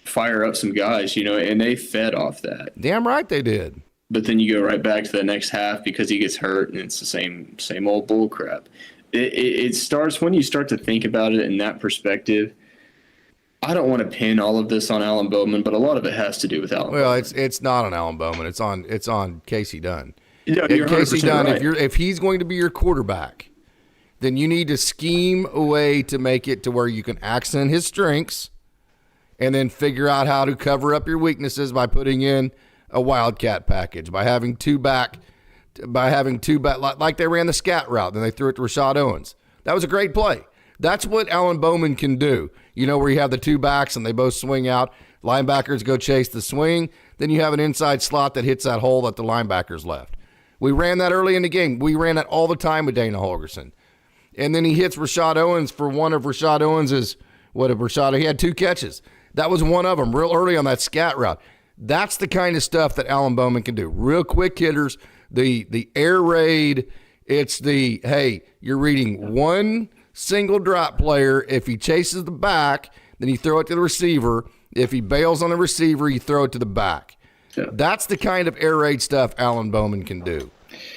fire up some guys, and they fed off that. Damn right they did. But then you go right back to the next half because he gets hurt, and it's the same old bull crap. It starts when you start to think about it in that perspective. I don't want to pin all of this on Alan Bowman, but a lot of it has to do with Alan. Well, it's not on Alan Bowman. It's on Casey Dunn. Yeah, you're Casey Dunn. Right. If he's going to be your quarterback, then you need to scheme a way to make it to where you can accent his strengths, and then figure out how to cover up your weaknesses by putting in a wildcat package, by having two back, like they ran the scat route, then they threw it to Rashad Owens. That was a great play. That's what Alan Bowman can do. Where you have the two backs and they both swing out. Linebackers go chase the swing. Then you have an inside slot that hits that hole that the linebackers left. We ran that early in the game. We ran that all the time with Dana Holgerson. And then he hits Rashad Owens for one of Rashad Owens's, he had 2 catches. That was one of them real early on that scat route. That's the kind of stuff that Alan Bowman can do. Real quick hitters, the air raid. It's hey, you're reading one single drop player. If he chases the back, then you throw it to the receiver. If he bails on the receiver, you throw it to the back. Yeah. That's the kind of air raid stuff Alan Bowman can do,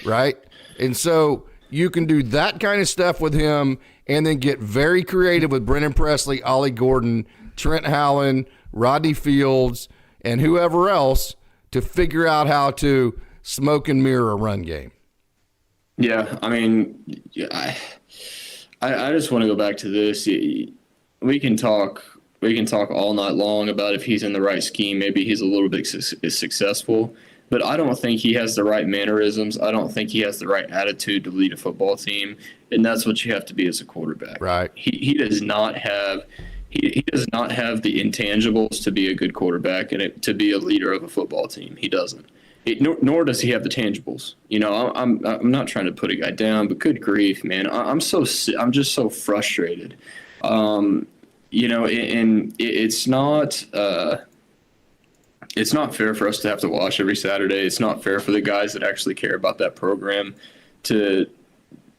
right? And so you can do that kind of stuff with him and then get very creative with Brennan Presley, Ollie Gordon, Trent Howland, Rodney Fields, and whoever else to figure out how to smoke and mirror a run game. Yeah, I just want to go back to this. We can talk all night long about if he's in the right scheme. Maybe he's a little bit successful, but I don't think he has the right mannerisms. I don't think he has the right attitude to lead a football team, and that's what you have to be as a quarterback. Right. He does not have he does not have the intangibles to be a good quarterback and to be a leader of a football team. He doesn't. Nor does he have the tangibles. I'm not trying to put a guy down, but good grief, man, I'm just so frustrated. And it's not fair for us to have to watch every Saturday. It's not fair for the guys that actually care about that program that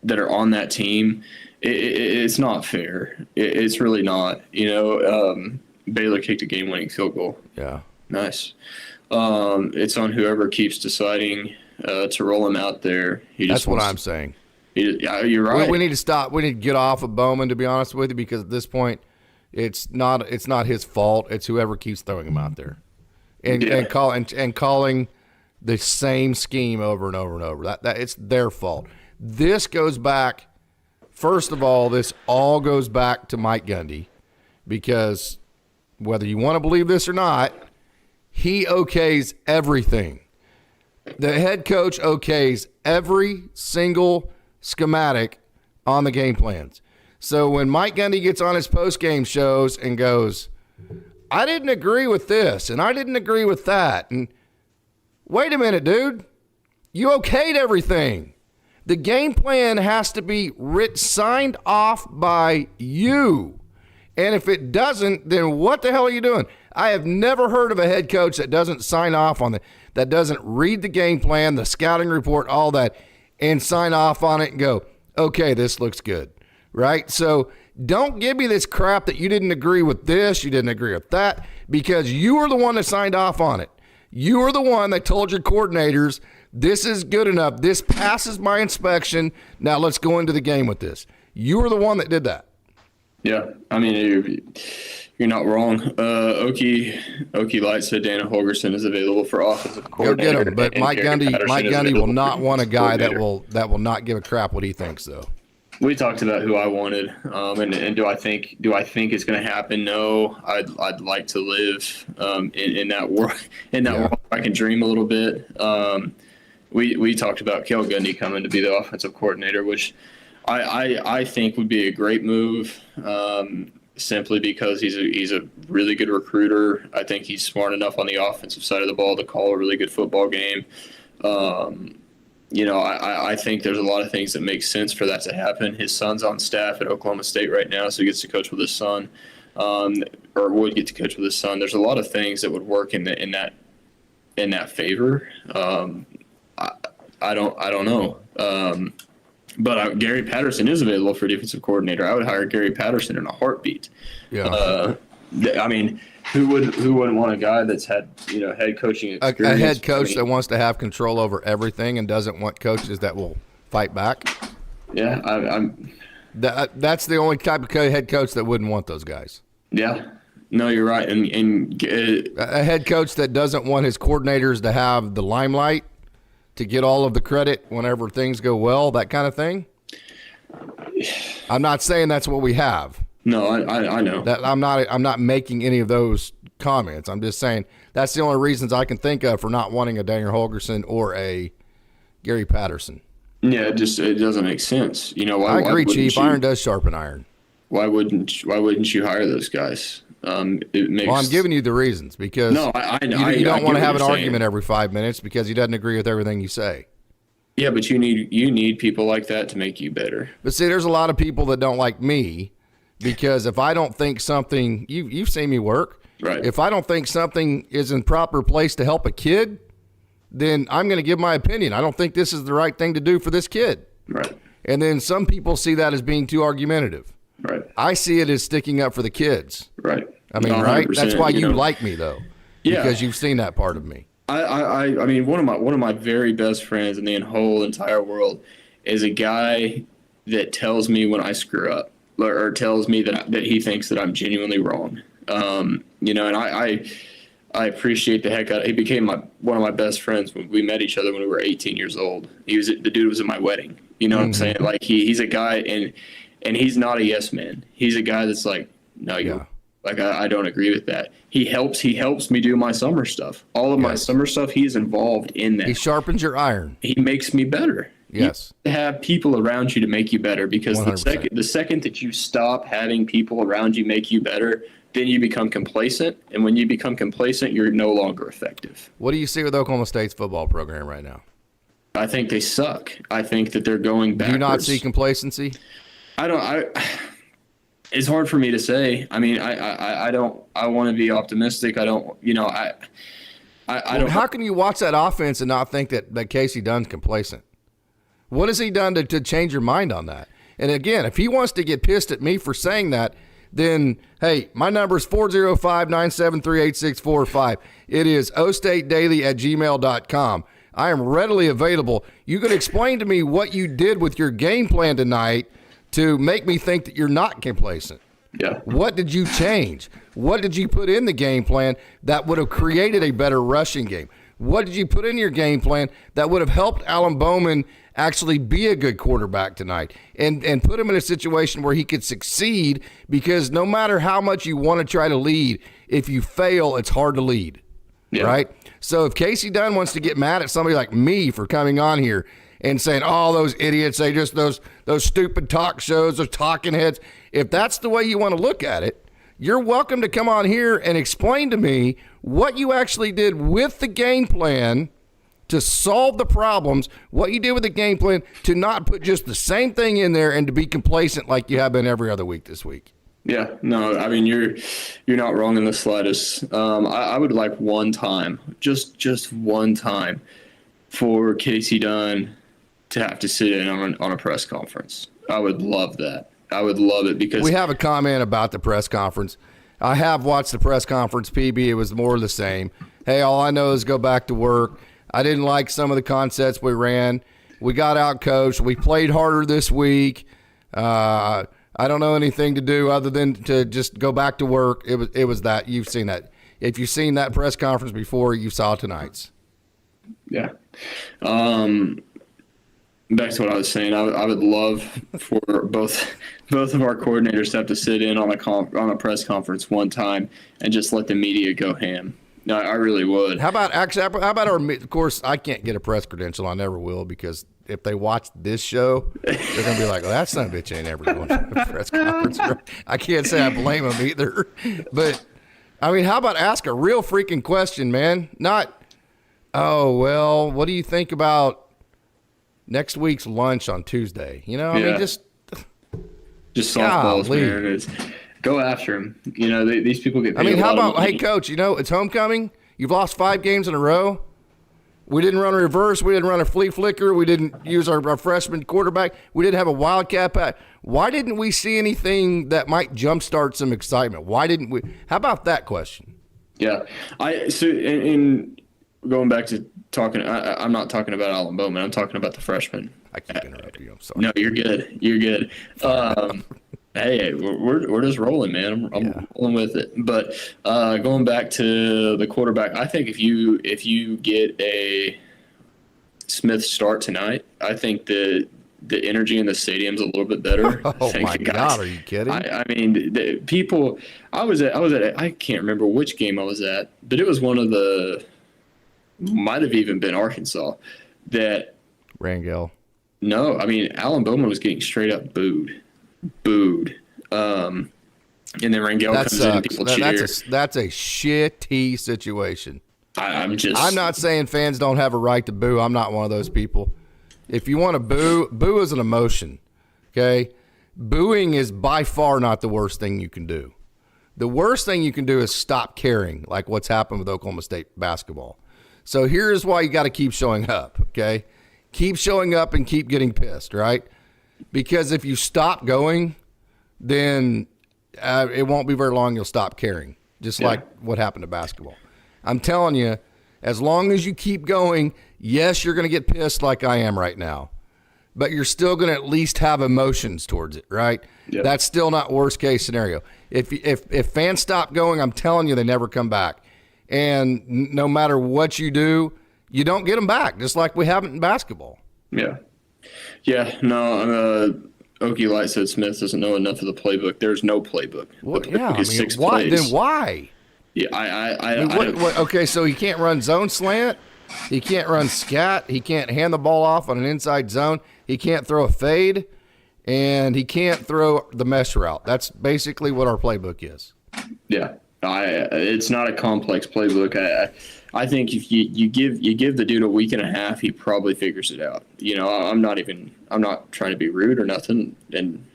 are on that team. It's not fair. It's really not. Baylor kicked a game-winning field goal. Yeah, nice. It's on whoever keeps deciding to roll him out there. That's what I'm saying. You're right. We need to stop. We need to get off of Bowman, to be honest with you, because at this point, it's not his fault. It's whoever keeps throwing him out there, and calling the same scheme over and over and over. That it's their fault. This goes back. First of all, this all goes back to Mike Gundy, because whether you want to believe this or not, he okays everything. The head coach okays every single schematic on the game plans. So when Mike Gundy gets on his post-game shows and goes, I didn't agree with this and I didn't agree with that. And wait a minute, dude. You okayed everything. The game plan has to be signed off by you. And if it doesn't, then what the hell are you doing? I have never heard of a head coach that doesn't sign off on it, that doesn't read the game plan, the scouting report, all that, and sign off on it and go, okay, this looks good, right? So don't give me this crap that you didn't agree with this, you didn't agree with that, because you were the one that signed off on it. You were the one that told your coordinators, this is good enough, this passes my inspection, now let's go into the game with this. You were the one that did that. Yeah, I mean, you're not wrong. Okie Light said Dana Holgerson is available for offensive coordinator. Go get him, but Mike Gundy will not want a guy that will not give a crap what he thinks, though. We talked about who I wanted, and do I think it's going to happen? No, I'd like to live in that world. World, I can dream a little bit. We talked about Kel Gundy coming to be the offensive coordinator, which I think would be a great move, simply because he's a really good recruiter. I think he's smart enough on the offensive side of the ball to call a really good football game. I think there's a lot of things that make sense for that to happen. His son's on staff at Oklahoma State right now, so he gets to coach with his son, or would get to coach with his son. There's a lot of things that would work in that favor. I don't know. But Gary Patterson is available for defensive coordinator. I would hire Gary Patterson in a heartbeat. Yeah. I mean, who wouldn't want a guy that's had head coaching experience? A head coach that wants to have control over everything and doesn't want coaches that will fight back. Yeah, that's the only type of head coach that wouldn't want those guys. Yeah. No, you're right. And a head coach that doesn't want his coordinators to have the limelight, to get all of the credit whenever things go well, that kind of thing. I'm not saying that's what we have. No, I know. That I'm not making any of those comments. I'm just saying that's the only reasons I can think of for not wanting a Daniel Holgerson or a Gary Patterson. Yeah, it doesn't make sense. I agree, Chief. Iron does sharpen iron. Why wouldn't you hire those guys? I'm giving you the reasons because I know you don't want to have an argument every 5 minutes because he doesn't agree with everything you say. Yeah, but you need people like that to make you better. But see, there's a lot of people that don't like me because if I don't think something, you've seen me work. Right. If I don't think something is in proper place to help a kid, then I'm going to give my opinion. I don't think this is the right thing to do for this kid. Right. And then some people see that as being too argumentative. Right. I see it as sticking up for the kids. Right. I mean, right? That's why you like me, though. Yeah. Because you've seen that part of me. I mean, one of my very best friends in the whole entire world is a guy that tells me when I screw up or tells me that he thinks that I'm genuinely wrong. And I appreciate the heck out of it. He became one of my best friends when we met each other when we were 18 years old. The dude was at my wedding. You know what I'm saying? Like he's a guy and he's not a yes man. He's a guy that's like, no, I don't agree with that. He helps me do my summer stuff. All of my summer stuff, he's involved in that. He sharpens your iron. He makes me better. Yes. You have people around you to make you better because 100%. the second that you stop having people around you make you better, then you become complacent. And when you become complacent, you're no longer effective. What do you see with Oklahoma State's football program right now? I think they suck. I think that they're going backwards. Do you not see complacency? It's hard for me to say. I mean, I want to be optimistic. I don't. How can you watch that offense and not think that Casey Dunn's complacent? What has he done to change your mind on that? And again, if he wants to get pissed at me for saying that, then, hey, my number is 405-973-8645. It is ostatedaily@gmail.com. I am readily available. You can explain to me what you did with your game plan tonight to make me think that you're not complacent. Yeah. What did you change? What did you put in the game plan that would have created a better rushing game? What did you put in your game plan that would have helped Alan Bowman actually be a good quarterback tonight and put him in a situation where he could succeed? Because no matter how much you want to try to lead, if you fail, it's hard to lead, right? So if Casey Dunn wants to get mad at somebody like me for coming on here and saying, oh, those idiots, they just those stupid talk shows, those talking heads, if that's the way you want to look at it, you're welcome to come on here and explain to me what you actually did with the game plan to solve the problems, what you did with the game plan to not put just the same thing in there and to be complacent like you have been every other week this week. Yeah, no, I mean you're not wrong in the slightest. I would like one time, just one time, for Casey Dunn to have to sit in on a press conference. I would love that. I would love it because We have a comment about the press conference. I have watched the press conference, PB. It was more of the same. Hey, all I know is go back to work. I didn't like some of the concepts we ran. We got out coached. We played harder this week. I don't know anything to do other than to just go back to work. It was that. You've seen that. If you've seen that press conference before, you saw tonight's. yeah. Back to what I was saying, I would love for both of our coordinators to have to sit in on a press conference one time and just let the media go ham. No, I really would. How about our? Of course, I can't get a press credential. I never will, because if they watch this show, they're gonna be like, "Well, that son of a bitch ain't ever going to a press conference." I can't say I blame them either, but I mean, how about ask a real freaking question, man? Not, oh well, what do you think about next week's lunch on Tuesday? You know, I mean, just softballs, golly. man. Go after them. You know, these people get paid. I mean, how about, money. hey, coach, you know, it's homecoming. You've lost 5 games in a row. We didn't run a reverse. We didn't run a flea flicker. We didn't use our freshman quarterback. We didn't have a wildcat pass. Why didn't we see anything that might jumpstart some excitement? Why didn't we? How about that question? Yeah. In going back to talking, I'm not talking about Alan Bowman. I'm talking about the freshman. I keep interrupting you. I'm sorry. No, you're good. You're good. Hey, we're just rolling, man. I'm rolling with it. But going back to the quarterback, I think if you get a Smith start tonight, I think the energy in the stadium's a little bit better. Oh my God, are you kidding? I mean, the people. I was at. I can't remember which game I was at, but it was one of the. Might have even been Arkansas. That Rangel. No, I mean Alan Bowman was getting straight up booed. And then Rangel comes in and people cheer. That's a shitty situation. I'm not saying fans don't have a right to boo. I'm not one of those people. If you want to boo is an emotion. Okay? Booing is by far not the worst thing you can do. The worst thing you can do is stop caring, like what's happened with Oklahoma State basketball. So here's why you got to keep showing up, okay? Keep showing up and keep getting pissed, right? Because if you stop going, then it won't be very long you'll stop caring, just like what happened to basketball. I'm telling you, as long as you keep going, yes, you're going to get pissed like I am right now, but you're still going to at least have emotions towards it, right? Yep. That's still not worst case scenario. If fans stop going, I'm telling you, they never come back. And no matter what you do, you don't get them back, just like we haven't in basketball. Yeah. Yeah, no, Okie Light said Smith doesn't know enough of the playbook. There's no playbook. Well, yeah, I mean, why? Then why? Yeah, I mean, okay, so he can't run zone slant. He can't run scat. He can't hand the ball off on an inside zone. He can't throw a fade, and he can't throw the mesh route. That's basically what our playbook is. Yeah, it's not a complex playbook. I think if you give the dude a week and a half, he probably figures it out. You know, I'm not trying to be rude or nothing and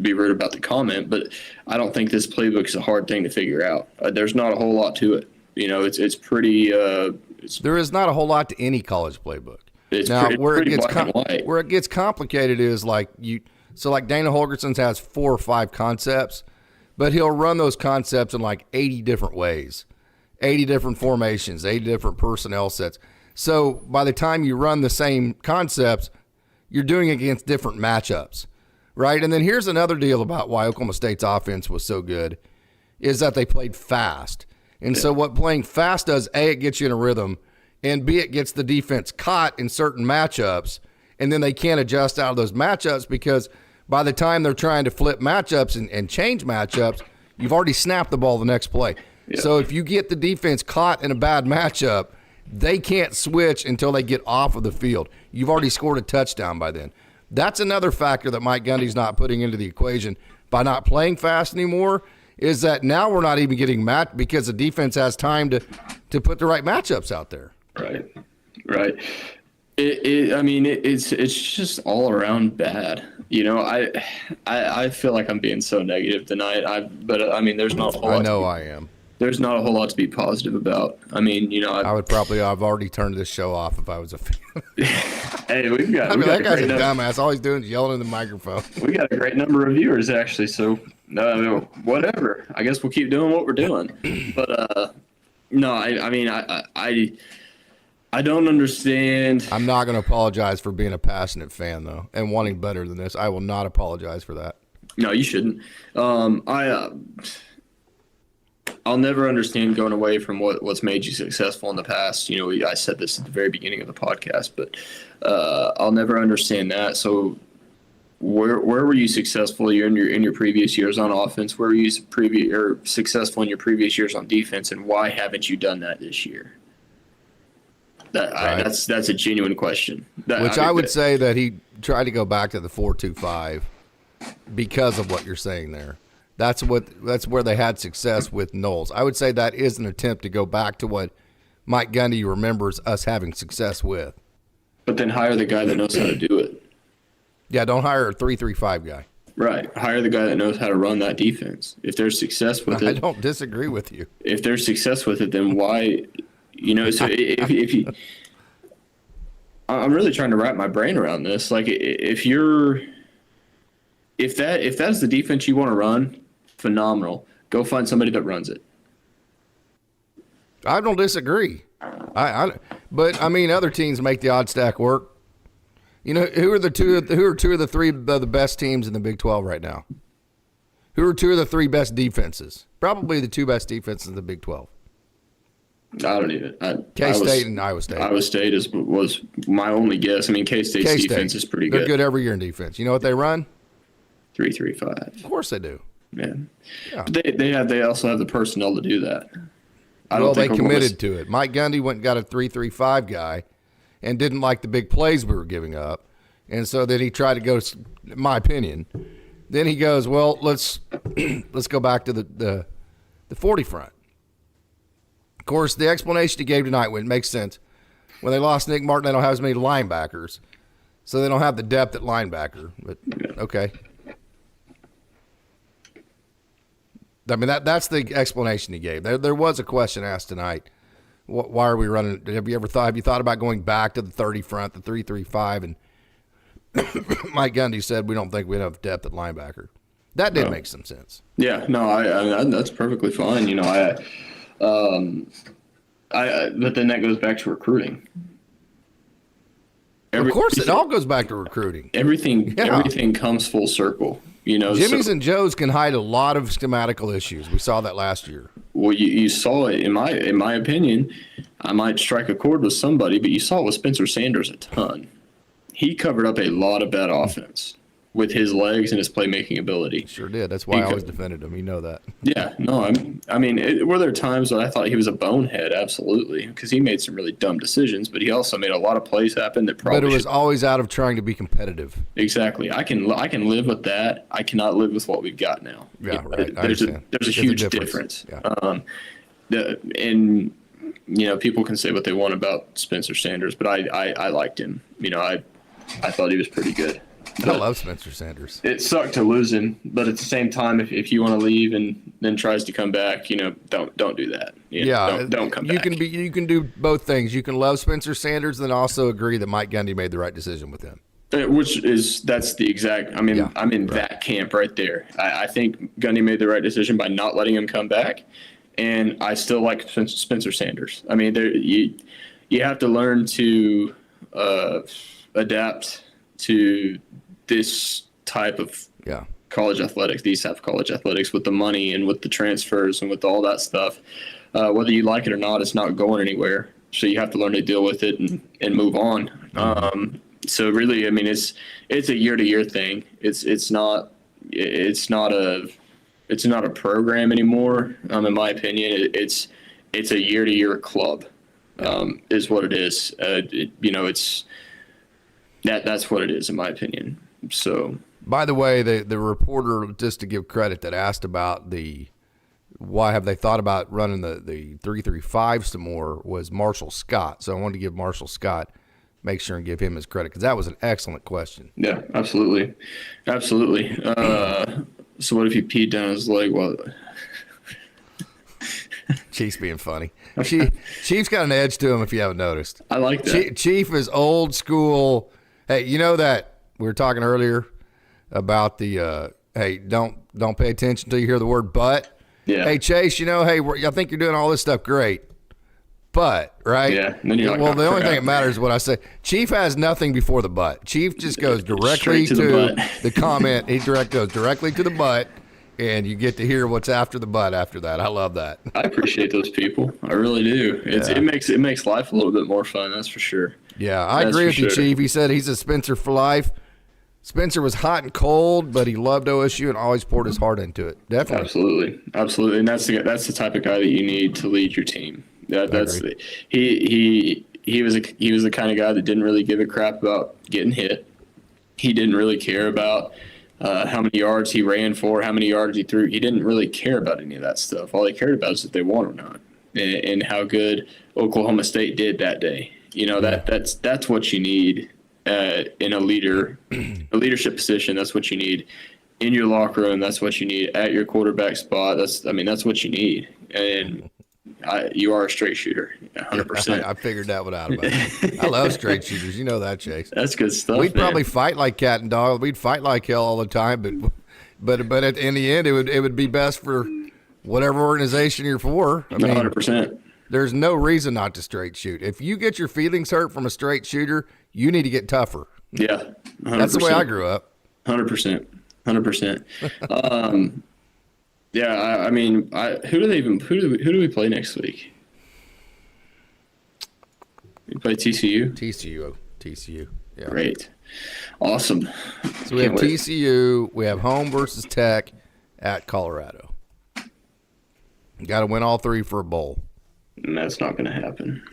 be rude about the comment, but I don't think this playbook is a hard thing to figure out. There's not a whole lot to it. You know, it's pretty. There is not a whole lot to any college playbook. It's now pretty where it gets complicated is like Dana Holgerson's has 4 or 5 concepts, but he'll run those concepts in like 80 different ways. 80 different formations, 80 different personnel sets. So by the time you run the same concepts, you're doing it against different matchups, right? And then here's another deal about why Oklahoma State's offense was so good is that they played fast. And so what playing fast does, A, it gets you in a rhythm, and B, it gets the defense caught in certain matchups, and then they can't adjust out of those matchups because by the time they're trying to flip matchups and change matchups, you've already snapped the ball the next play. Yeah. So if you get the defense caught in a bad matchup, they can't switch until they get off of the field. You've already scored a touchdown by then. That's another factor that Mike Gundy's not putting into the equation by not playing fast anymore is that now we're not even getting matched because the defense has time to put the right matchups out there. Right. It's just all around bad. I feel like I'm being so negative tonight. But I mean, I know I am. there's not a whole lot to be positive about. I mean, I've already turned this show off if I was a fan. hey, we've got, I mean, that guy's a great dumbass. All he's doing is yelling in the microphone. we got a great number of viewers actually. So whatever. I guess we'll keep doing what we're doing. But no, I don't understand. I'm not going to apologize for being a passionate fan, though, and wanting better than this. I will not apologize for that. No, you shouldn't. I'll never understand going away from what's made you successful in the past. I said this at the very beginning of the podcast, but I'll never understand that. So, where were you successful in your previous years on offense? Where were you successful in your previous years on defense, and why haven't you done that this year? That's a genuine question. I would say that he tried to go back to the 4-2-5 because of what you're saying there. That's where they had success with Knowles. I would say that is an attempt to go back to what Mike Gundy remembers us having success with. But then hire the guy that knows how to do it. Yeah, don't hire a 3-3-5 guy. Right. Hire the guy that knows how to run that defense. If there's success with it. I don't disagree with you. If there's success with it, then why, so if you, I'm really trying to wrap my brain around this. Like if that's the defense you want to run, phenomenal. Go find somebody that runs it. I don't disagree. But I mean, other teams make the odd stack work. Who are two of the three of the best teams in the Big 12 right now? Who are two of the three best defenses? Probably the two best defenses in the Big 12. I don't even. K-State and Iowa State. Iowa State was my only guess. I mean, K-State's defense is pretty good. They're good every year in defense. You know what they run? 3-3-5. Of course they do. Yeah. But they also have the personnel to do that. They committed to it. Mike Gundy went and got a 3-3-5 guy and didn't like the big plays we were giving up. And so then he tried to go, in my opinion, then he goes, well, let's go back to the 40 front. Of course, the explanation he gave tonight makes sense. When they lost Nick Martin, they don't have as many linebackers, so they don't have the depth at linebacker. But okay. I mean, that's the explanation he gave. There was a question asked tonight. Why are we running? Have you thought about going back to the 30 front, the 3-3-5? And Mike Gundy said we don't think we have depth at linebacker. That did make some sense. Yeah, no, I that's perfectly fine. But then that goes back to recruiting. Of course, it all goes back to recruiting. Everything comes full circle. Jimmy's and Joe's can hide a lot of schematical issues. We saw that last year. Well, you saw it in my opinion. I might strike a chord with somebody, but you saw it with Spencer Sanders a ton. He covered up a lot of bad offense with his legs and his playmaking ability. Sure did. That's why I always defended him. You know that. Yeah. No, were there times that I thought he was a bonehead? Absolutely. Because he made some really dumb decisions, but he also made a lot of plays happen that probably. But it was always out of trying to be competitive. Exactly. I can live with that. I cannot live with what we've got now. Yeah, right. There's a huge difference. Yeah. People can say what they want about Spencer Sanders, but I liked him. I thought he was pretty good. I love Spencer Sanders. It sucked to lose him, but at the same time, if you want to leave and then tries to come back, don't do that. Don't come back. You can do both things. You can love Spencer Sanders and then also agree that Mike Gundy made the right decision with him. That's the exact. I'm in that camp right there. I think Gundy made the right decision by not letting him come back, and I still like Spencer Sanders. I mean, you have to learn to adapt to this type of college athletics, these type of college athletics with the money and with the transfers and with all that stuff. Whether you like it or not, it's not going anywhere. So you have to learn to deal with it and move on. So really, it's a year-to-year thing. It's not a program anymore. In my opinion, it's a year-to-year club. Is what it is. That's what it is, in my opinion. So, by the way, the reporter, just to give credit, that asked about why have they thought about running the 3-3-5 some more was Marshall Scott. So I wanted to give Marshall Scott make sure and give him his credit because that was an excellent question. Yeah, absolutely. Absolutely. So what if he peed down his leg? Well, Chief's being funny. Chief's got an edge to him if you haven't noticed. I like that. Chief is old school. Hey, you know that we were talking earlier about the hey, don't pay attention until you hear the word but. Yeah. Hey, Chase, hey, I think you're doing all this stuff great. But, right? Yeah. And then you're like, well, the only crap. thing that matters is what I say. Chief has nothing before the but. Chief just goes directly Straight to the the comment. He goes directly to the but, and you get to hear what's after the but after that. I love that. I appreciate those people. I really do. It makes life a little bit more fun. That's for sure. Yeah, I agree with you, Chief. He said he's a Spencer for life. Spencer was hot and cold, but he loved OSU and always poured his heart into it. Definitely. Absolutely, and that's the type of guy that you need to lead your team. He was the kind of guy that didn't really give a crap about getting hit. He didn't really care about how many yards he ran for, how many yards he threw. He didn't really care about any of that stuff. All he cared about is if they won or not, and how good Oklahoma State did that day. That's what you need in a leadership position. That's what you need in your locker room. That's what you need at your quarterback spot. That's what you need. And you are a straight shooter, 100%. I figured that one out about it. I love straight shooters. You know that, Chase. That's good stuff. We'd probably fight like cat and dog. We'd fight like hell all the time, but in the end, it would be best for whatever organization you're for. I mean, 100%. There's no reason not to straight shoot. If you get your feelings hurt from a straight shooter, you need to get tougher. Yeah, 100%. That's the way I grew up. 100%. Yeah, I mean, who do we play next week? We play TCU. TCU. Yeah. Great, awesome. So we have TCU. We have home versus Tech at Colorado. Got to win all three for a bowl. And that's not going to happen.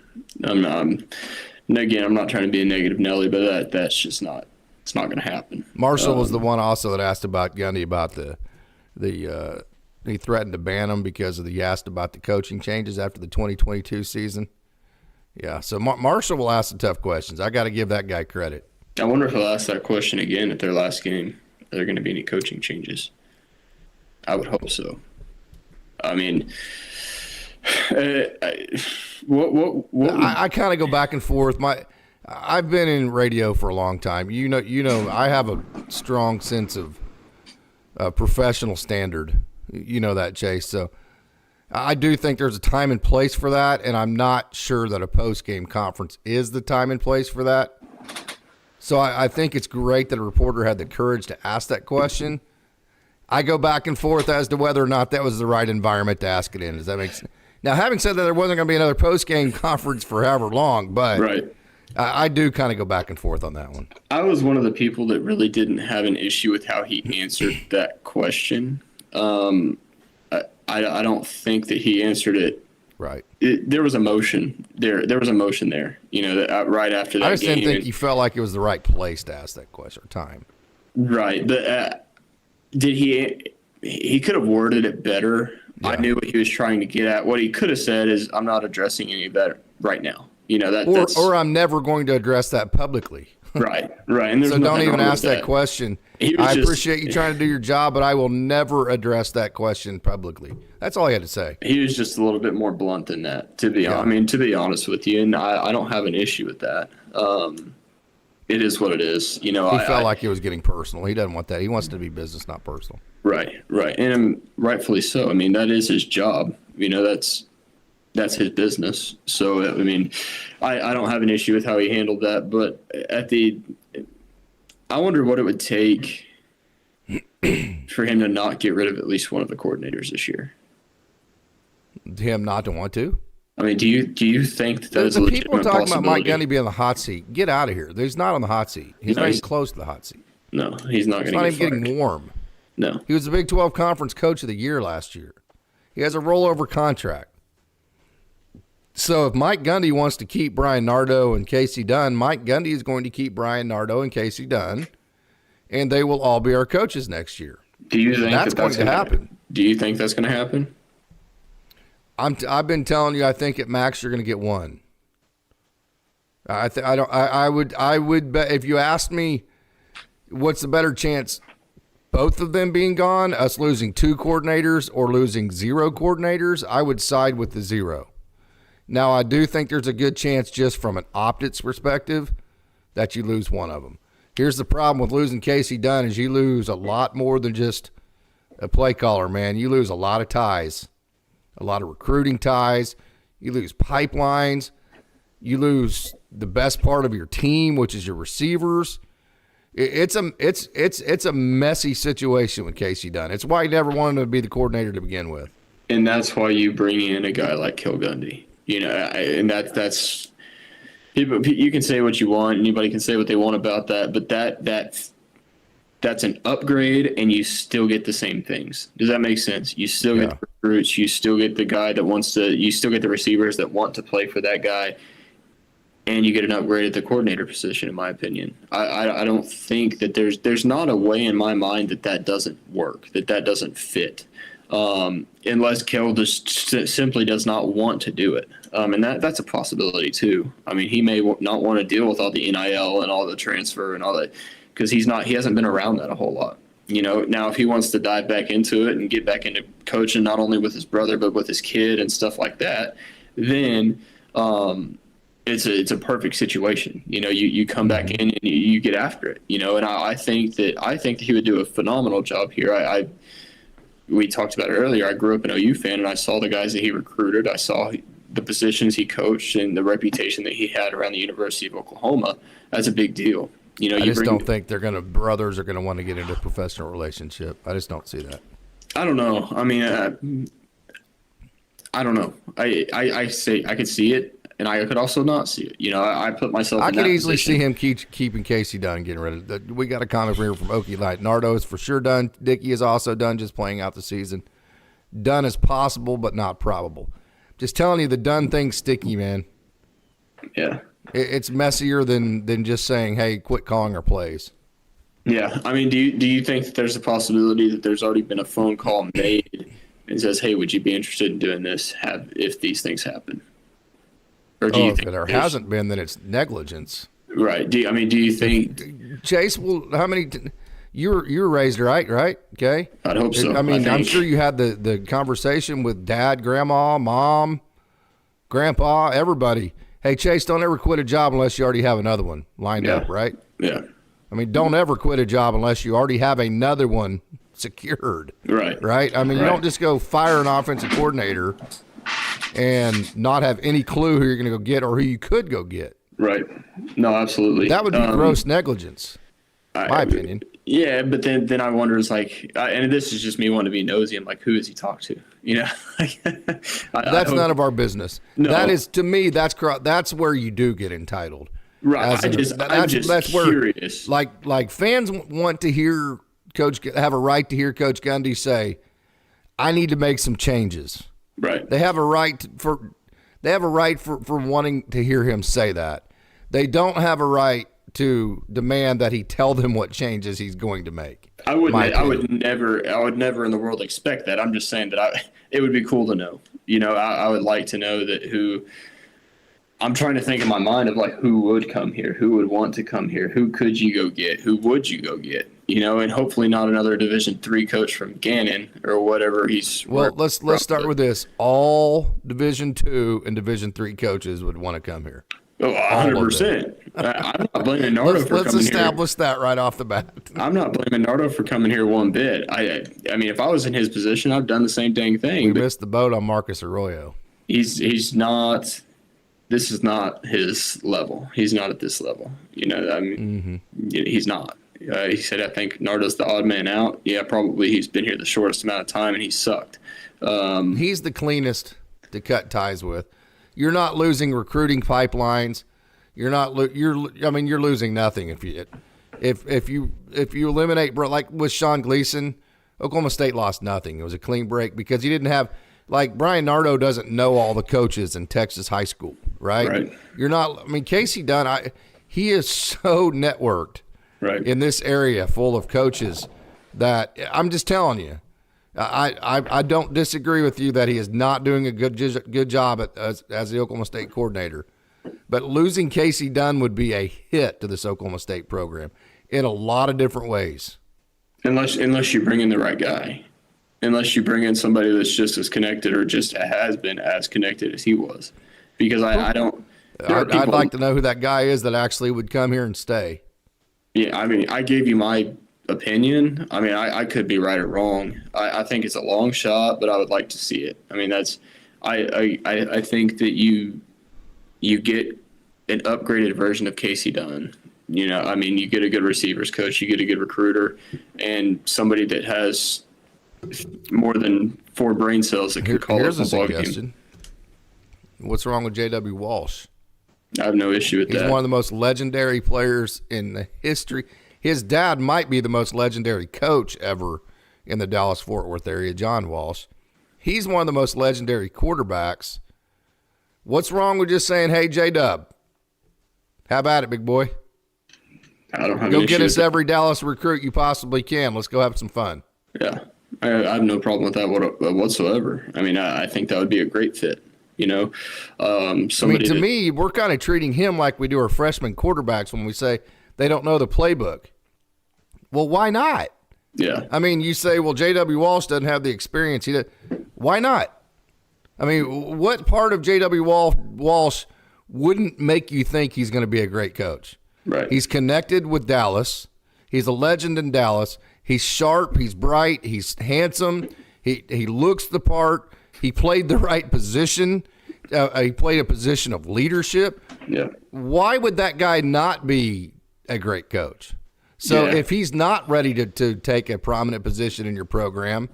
Again, I'm not trying to be a negative Nelly, but that's just not. It's not going to happen. Marshall was the one also that asked about Gundy about he threatened to ban him because he asked about the coaching changes after the 2022 season. Yeah, so Marshall will ask the tough questions. I got to give that guy credit. I wonder if he'll ask that question again at their last game. Are there going to be any coaching changes? I would hope so. I mean, I kind of go back and forth. I've been in radio for a long time. You know, I have a strong sense of professional standard. You know that, Chase. So I do think there's a time and place for that, and I'm not sure that a post-game conference is the time and place for that. So I think it's great that a reporter had the courage to ask that question. I go back and forth as to whether or not that was the right environment to ask it in. Does that make sense? Now, having said that, there wasn't going to be another post-game conference for however long, but right. I do kind of go back and forth on that one. I was one of the people that really didn't have an issue with how he answered that question. I don't think that he answered it. Right. There was emotion there. There was emotion there. That right after that game. I just didn't think he felt like it was the right place to ask that question or time. Right. Did he could have worded it better. Yeah. I knew what he was trying to get at. What he could have said is, I'm not addressing any of that right now. Or I'm never going to address that publicly. Right. And so don't even ask that question. I appreciate you trying to do your job, but I will never address that question publicly. That's all he had to say. He was just a little bit more blunt than that, to be honest with you, and I don't have an issue with that. It is what it is. He felt like it was getting personal. He doesn't want that. He wants to be business, not personal. Right. And rightfully so. I mean, that is his job. That's his business. So, I mean, I don't have an issue with how he handled that, but I wonder what it would take for him to not get rid of at least one of the coordinators this year. Him not to want to? I mean, do you think that is a legitimate people talking about Mike possibility? Gundy being on the hot seat? Get out of here. He's not on the hot seat. He's not even close to the hot seat. No, he's not going to get He's not even getting warm. No. He was the Big 12 Conference Coach of the Year last year. He has a rollover contract. So if Mike Gundy wants to keep Brian Nardo and Casey Dunn, Mike Gundy is going to keep Brian Nardo and Casey Dunn, and they will all be our coaches next year. Do you think that's going to happen? Do you think that's going to happen? I've been telling you, I think at max you're going to get one. I would bet if you asked me what's the better chance, both of them being gone, us losing 2 coordinators or losing 0 coordinators, I would side with the 0. Now, I do think there's a good chance just from an optics perspective that you lose one of them. Here's the problem with losing Casey Dunn is you lose a lot more than just a play caller, man. You lose a lot of ties, a lot of recruiting ties. You lose pipelines. You lose the best part of your team, which is your receivers. It's a messy situation with Casey Dunn. It's why he never wanted to be the coordinator to begin with. And that's why you bring in a guy like Kilgundy. And that's people. You can say what you want. Anybody can say what they want about that, but that's an upgrade, and you still get the same things. Does that make sense? You still get the recruits. You still get the guy that wants to. You still get the receivers that want to play for that guy. And you get an upgrade at the coordinator position, in my opinion. I don't think that there's not a way in my mind that doesn't work, that doesn't fit, unless Kel just simply does not want to do it. And that's a possibility too. I mean, he may not want to deal with all the NIL and all the transfer and all that because he hasn't been around that a whole lot. Now if he wants to dive back into it and get back into coaching, not only with his brother but with his kid and stuff like that, then it's a perfect situation. You come back in and you get after it. And I think that he would do a phenomenal job here. We talked about it earlier. I grew up an OU fan, and I saw the guys that he recruited. I saw the positions he coached and the reputation that he had around the University of Oklahoma. That's a big deal. I just don't think brothers are gonna want to get into a professional relationship. I just don't see that. I don't know. I mean, I don't know. I could see it. And I could also not see it. I put myself in that position. I could easily see him keeping Casey Dunn, getting rid of it. We got a comment here from Okie Light. Nardo is for sure done. Dickey is also done, just playing out the season. Dunn is possible, but not probable. Just telling you, the Dunn thing's sticky, man. Yeah. It's messier than just saying, hey, quit calling our plays. Yeah. I mean, do you think that there's a possibility that there's already been a phone call made and says, hey, would you be interested in doing this if these things happen? Or do you think if there hasn't been, then it's negligence. Right. Do you think Chase? Well, how many? You were raised right? Okay. I'd hope so. I mean, I'm sure you had the conversation with dad, grandma, mom, grandpa, everybody. Hey, Chase, don't ever quit a job unless you already have another one lined up, right? Yeah. I mean, don't ever quit a job unless you already have another one secured. Right. Right. I mean, you don't just go fire an offensive coordinator and not have any clue who you're going to go get or who you could go get. Right. No, absolutely. That would be gross negligence, my opinion. Yeah, but then I wonder, it's like, and this is just me wanting to be nosy. I'm like, who does he talk to? That's none of our business. No. That is, to me, that's where you do get entitled. Right. I'm just curious. Like fans want to hear have a right to hear Coach Gundy say, I need to make some changes. Right. They have a right for wanting to hear him say that. They don't have a right to demand that he tell them what changes he's going to make. I would never in the world expect that. I'm just saying that it would be cool to know. I would like to know that who. I'm trying to think in my mind of like who would come here, who would want to come here, who could you go get, who would you go get, and hopefully not another Division III coach from Gannon or whatever he's. Well, let's start with this. All Division II and Division III coaches would want to come here. Oh, 100%. I'm not blaming Nardo for coming here. Let's establish that right off the bat. I'm not blaming Nardo for coming here one bit. I mean, if I was in his position, I've done the same dang thing. We missed the boat on Marcus Arroyo. He's not. This is not his level. He's not at this level. He's not. He said, I think Nardo's the odd man out. Yeah, probably he's been here the shortest amount of time, and he sucked. He's the cleanest to cut ties with. You're not losing recruiting pipelines. You're losing nothing if you eliminate, like with Sean Gleason, Oklahoma State lost nothing. It was a clean break because he didn't have. Like, Brian Nardo doesn't know all the coaches in Texas high school, right? You're not – I mean, Casey Dunn, he is so networked in this area full of coaches that I'm just telling you, I don't disagree with you that he is not doing a good job as the Oklahoma State coordinator. But losing Casey Dunn would be a hit to this Oklahoma State program in a lot of different ways. Unless you bring in the right guy. Unless you bring in somebody that's just as connected or just has been as connected as he was. Because I don't – I'd like to know who that guy is that actually would come here and stay. Yeah, I mean, I gave you my opinion. I mean, I could be right or wrong. I think it's a long shot, but I would like to see it. I mean, that's I think that you get an upgraded version of Casey Dunn. You know, I mean, you get a good receivers coach, you get a good recruiter, and somebody that has more than 4 brain cells that could call a football game. What's wrong with J.W. Walsh? I have no issue with that. He's one of the most legendary players in the history. His dad might be the most legendary coach ever in the Dallas-Fort Worth area, John Walsh. He's one of the most legendary quarterbacks. What's wrong with just saying, hey, J-Dub, how about it, big boy? I don't have Go an get issue us with every Dallas recruit you possibly can. Let's go have some fun. Yeah, I have no problem with that whatsoever. I mean, I think that would be a great fit. You know, to me, we're kind of treating him like we do our freshman quarterbacks when we say they don't know the playbook. Well, why not? Yeah. I mean, you say, well, J.W. Walsh doesn't have the experience. Why not? I mean, what part of J.W. Walsh wouldn't make you think he's going to be a great coach? Right. He's connected with Dallas. He's a legend in Dallas. He's sharp. He's bright. He's handsome. He looks the part. He played the right position. He played a position of leadership. Yeah. Why would that guy not be a great coach? So if he's not ready to take a prominent position in your program,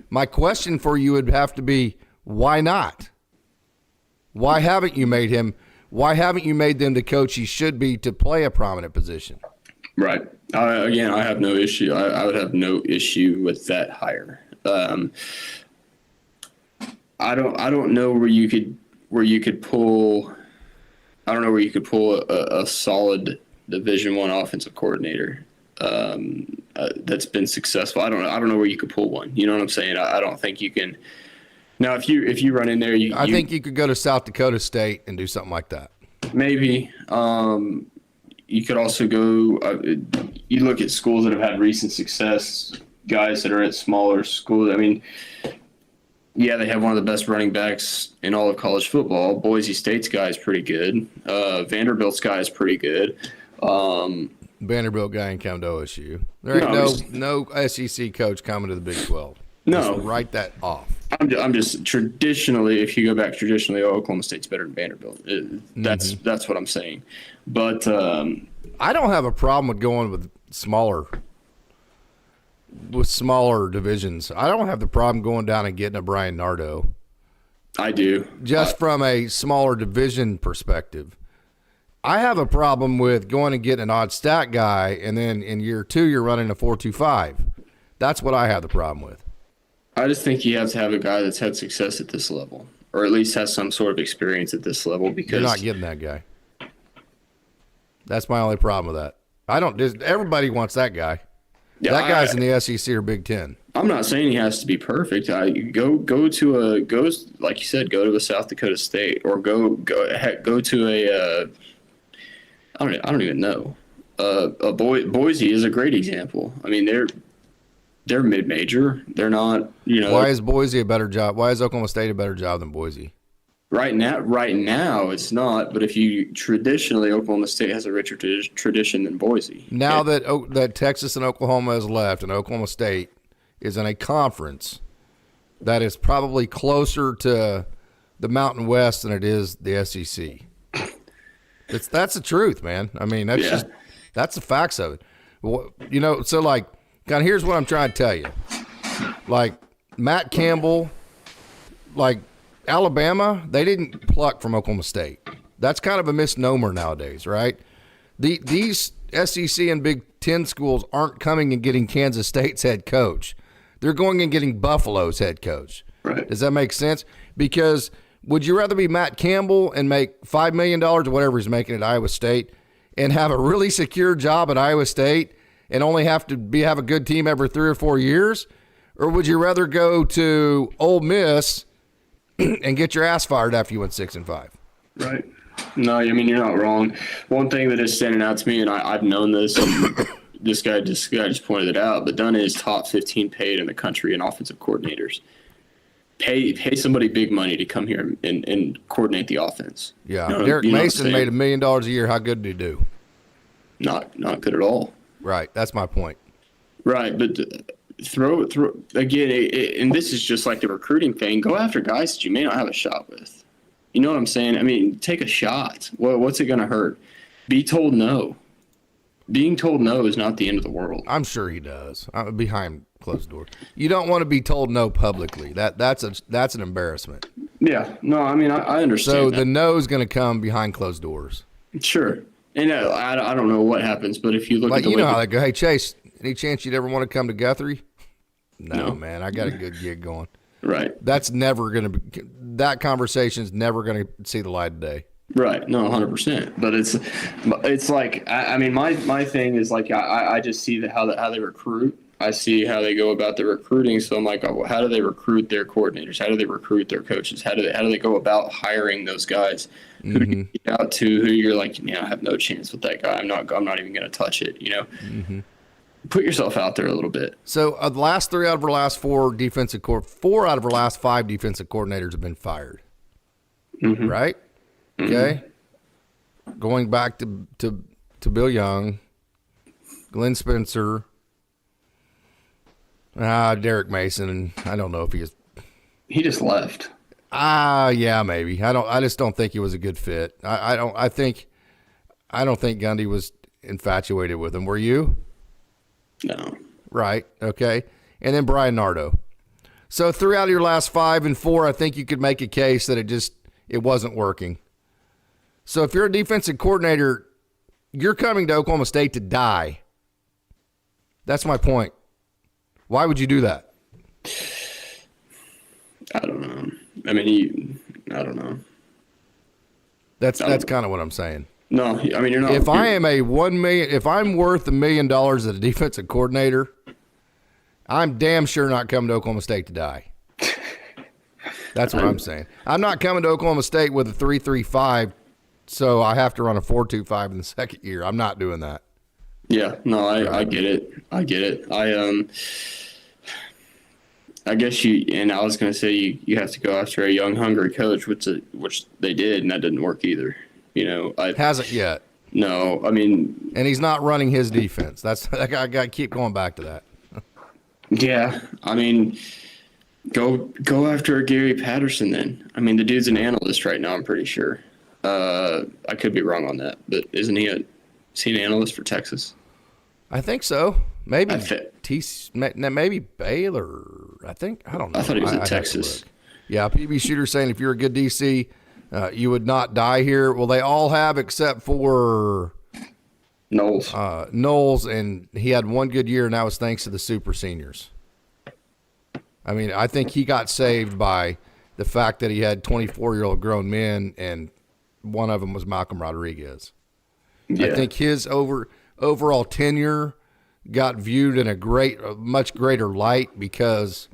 my question for you would have to be, why not? Why haven't you made him? Why haven't you made them the coach he should be to play a prominent position? Right. Again, I have no issue. I would have no issue with that hire. I don't know where you could pull. I don't know where you could pull a solid Division I offensive coordinator that's been successful. I don't know where you could pull one. You know what I'm saying? I don't think you can. Now, if you run in there, I think you could go to South Dakota State and do something like that. Maybe. You could also go. You look at schools that have had recent success. Guys that are at smaller schools. I mean. Yeah, they have one of the best running backs in all of college football. Boise State's guy is pretty good. Vanderbilt's guy is pretty good. Vanderbilt guy ain't come to OSU. There ain't no SEC coach coming to the Big 12. No. Just write that off. I'm just traditionally, if you go back traditionally, Oklahoma State's better than Vanderbilt. That's what I'm saying. But I don't have a problem with going with smaller divisions. I don't have the problem going down and getting a Brian Nardo. I do. Just from a smaller division perspective. I have a problem with going and getting an odd stat guy, and then in year 2 you're running a 4.25. That's what I have the problem with. I just think you have to have a guy that's had success at this level, or at least has some sort of experience at this level. Because you're not getting that guy. That's my only problem with that. Everybody wants that guy. Yeah, that guy's in the SEC or Big Ten. I'm not saying he has to be perfect. Go like you said, go to a South Dakota State, or go to a I don't even know. Boise is a great example. I mean, they're mid-major. They're not, Why is Boise a better job? Why is Oklahoma State a better job than Boise? Right now it's not. But if you traditionally, Oklahoma State has a richer tradition than Boise. Now that Texas and Oklahoma has left, and Oklahoma State is in a conference that is probably closer to the Mountain West than it is the SEC. That's the truth, man. I mean, that's the facts of it. So like, kind of here's what I'm trying to tell you. Like Matt Campbell, like Alabama, they didn't pluck from Oklahoma State. That's kind of a misnomer nowadays, right? These SEC and Big Ten schools aren't coming and getting Kansas State's head coach. They're going and getting Buffalo's head coach. Right. Does that make sense? Because would you rather be Matt Campbell and make $5 million or whatever he's making at Iowa State and have a really secure job at Iowa State and only have a good team every 3 or 4 years? Or would you rather go to Ole Miss and get your ass fired after you went 6-5? Right. No, I mean, you're not wrong. One thing that is standing out to me, and I've known this, and this guy just pointed it out, but Dunn is top 15 paid in the country in offensive coordinators. Pay somebody big money to come here and coordinate the offense. Yeah, Derek Mason made $1 million a year. How good did he do? Not good at all. Right, that's my point. Right, but throw again, and this is just like the recruiting thing. Go after guys that you may not have a shot with. You know what I'm saying? I mean, take a shot. What's it going to hurt? Be told no. Being told no is not the end of the world. I'm sure he does. Behind closed doors. You don't want to be told no publicly. That's an embarrassment. Yeah. No, I mean, I understand. So that. the no is going to come behind closed doors. Sure. And I don't know what happens, but if you look at the how they go, hey, Chase, any chance you'd ever want to come to Guthrie? No, man, I got a good gig going. Right. That's never going to be, that conversation is never going to see the light of day. Right. No, 100%. But it's like, I mean, my thing is like, I just see how they recruit. I see how they go about the recruiting. So I'm like, oh, well, how do they recruit their coordinators? How do they recruit their coaches? How do they go about hiring those guys? Who do you get out to? Who you're like, I have no chance with that guy. I'm not even going to touch it. Put yourself out there a little bit. So the last 3 out of our last 4 4 out of our last 5 defensive coordinators have been fired. Right? Okay. Going back to Bill Young, Glenn Spencer, Derek Mason. I don't know if he just left. Yeah, maybe. I just don't think he was a good fit. I don't think Gundy was infatuated with him. Were you? No. Right. Okay. And then Brian Nardo. So 3 out of your last 5 and 4, I think you could make a case that it wasn't working. So if you're a defensive coordinator, you're coming to Oklahoma State to die. That's my point. Why would you do that? I don't know. I mean, I don't know. That's kind of what I'm saying. No, I mean, you're not. If I'm worth $1 million as a defensive coordinator, I'm damn sure not coming to Oklahoma State to die. That's what I'm saying. I'm not coming to Oklahoma State with a 3.35, so I have to run a 4.25 in the second year. I'm not doing that. Yeah, no, I get it. I guess I was going to say you have to go after a young, hungry coach, which they did, and that didn't work either. Hasn't yet. No, I mean, and he's not running his defense. I got to keep going back to that. Yeah, I mean, go after Gary Patterson then. I mean, the dude's an analyst right now. I'm pretty sure. I could be wrong on that, but isn't he an analyst for Texas? I think so. Maybe maybe Baylor. I don't know. I thought he was in Texas. Yeah, PB Shooter saying if you're a good DC, you would not die here. Well, they all have except for Knowles. Knowles, and he had one good year, and that was thanks to the super seniors. I mean, I think he got saved by the fact that he had 24-year-old grown men, and one of them was Malcolm Rodriguez. Yeah. I think his overall tenure got viewed in a much greater light because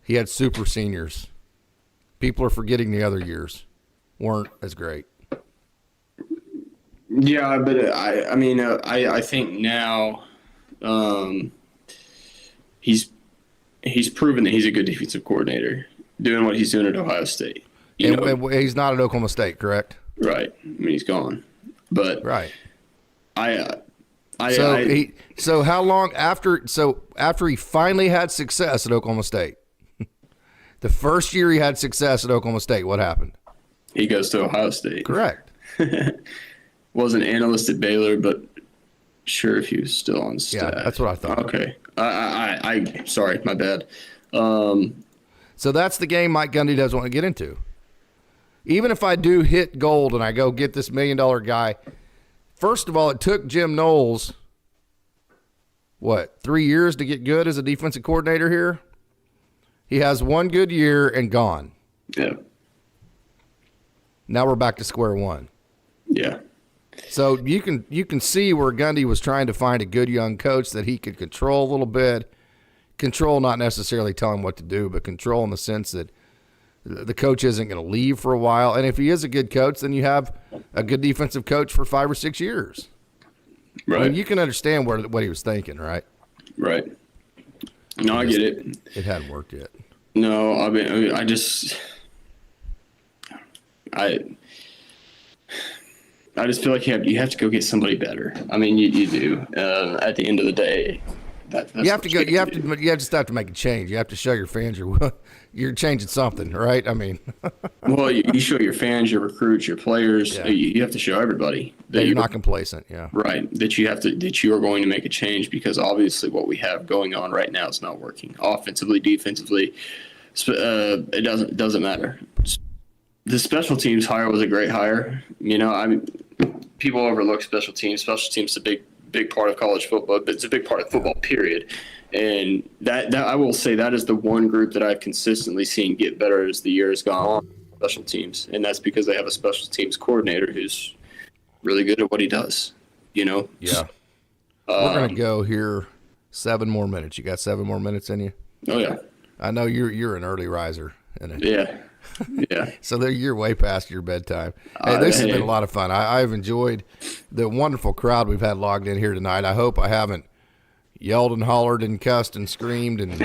he had super seniors. People are forgetting the other years weren't as great. Yeah, but I think now he's proven that he's a good defensive coordinator, doing what he's doing at Ohio State. And he's not at Oklahoma State, correct? Right. I mean, he's gone. But right. So how long after he finally had success at Oklahoma State? The first year he had success at Oklahoma State, what happened? He goes to Ohio State. Correct. Was an analyst at Baylor, but sure if he was still on staff. Yeah, that's what I thought. Okay. I sorry, my bad. So that's the game Mike Gundy doesn't want to get into. Even if I do hit gold and I go get this $1 million guy, first of all, it took Jim Knowles, 3 years to get good as a defensive coordinator here? He has one good year and gone. Yeah. Now we're back to square one. Yeah. So you can see where Gundy was trying to find a good young coach that he could control a little bit. Control, not necessarily tell him what to do, but control in the sense that the coach isn't going to leave for a while. And if he is a good coach, then you have a good defensive coach for 5 or 6 years. Right. I mean, you can understand what he was thinking, right? Right. No, I get it. It hadn't worked yet. No, I just feel like you have to go get somebody better. I mean, you do. At the end of the day, that's you have to go. You just have to make a change. You have to show your fans you're changing something, right? I mean, well, you show your fans, your recruits, your players. Yeah. You have to show everybody that you're not complacent. Yeah, right. That you are going to make a change, because obviously what we have going on right now is not working. Offensively, defensively, it doesn't matter. The special teams hire was a great hire. People overlook special teams. Special teams is a big part of college football, but it's a big part of football, period. And that I will say that is the one group that I've consistently seen get better as the year has gone on, special teams. And that's because they have a special teams coordinator who's really good at what he does, Yeah. We're going to go here 7 more minutes. You got 7 more minutes in you? Oh, yeah. I know you're an early riser. Yeah. Yeah. So you're way past your bedtime. Hey, this has been a lot of fun. I've enjoyed the wonderful crowd we've had logged in here tonight. I hope I haven't yelled and hollered and cussed and screamed and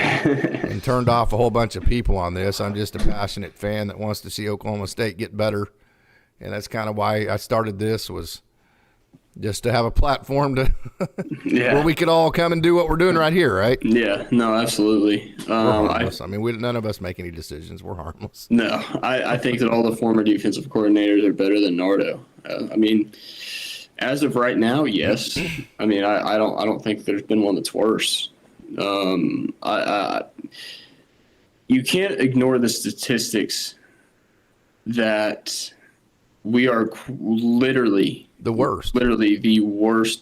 turned off a whole bunch of people on this. I'm just a passionate fan that wants to see Oklahoma State get better, and that's kind of why I started this, was just to have a platform to where we could all come and do what we're doing right here, right? Yeah, no, absolutely. We're harmless. None of us make any decisions. We're harmless. No, I think that all the former defensive coordinators are better than Nardo. As of right now, yes. I don't think there's been one that's worse. You can't ignore the statistics that we are literally the worst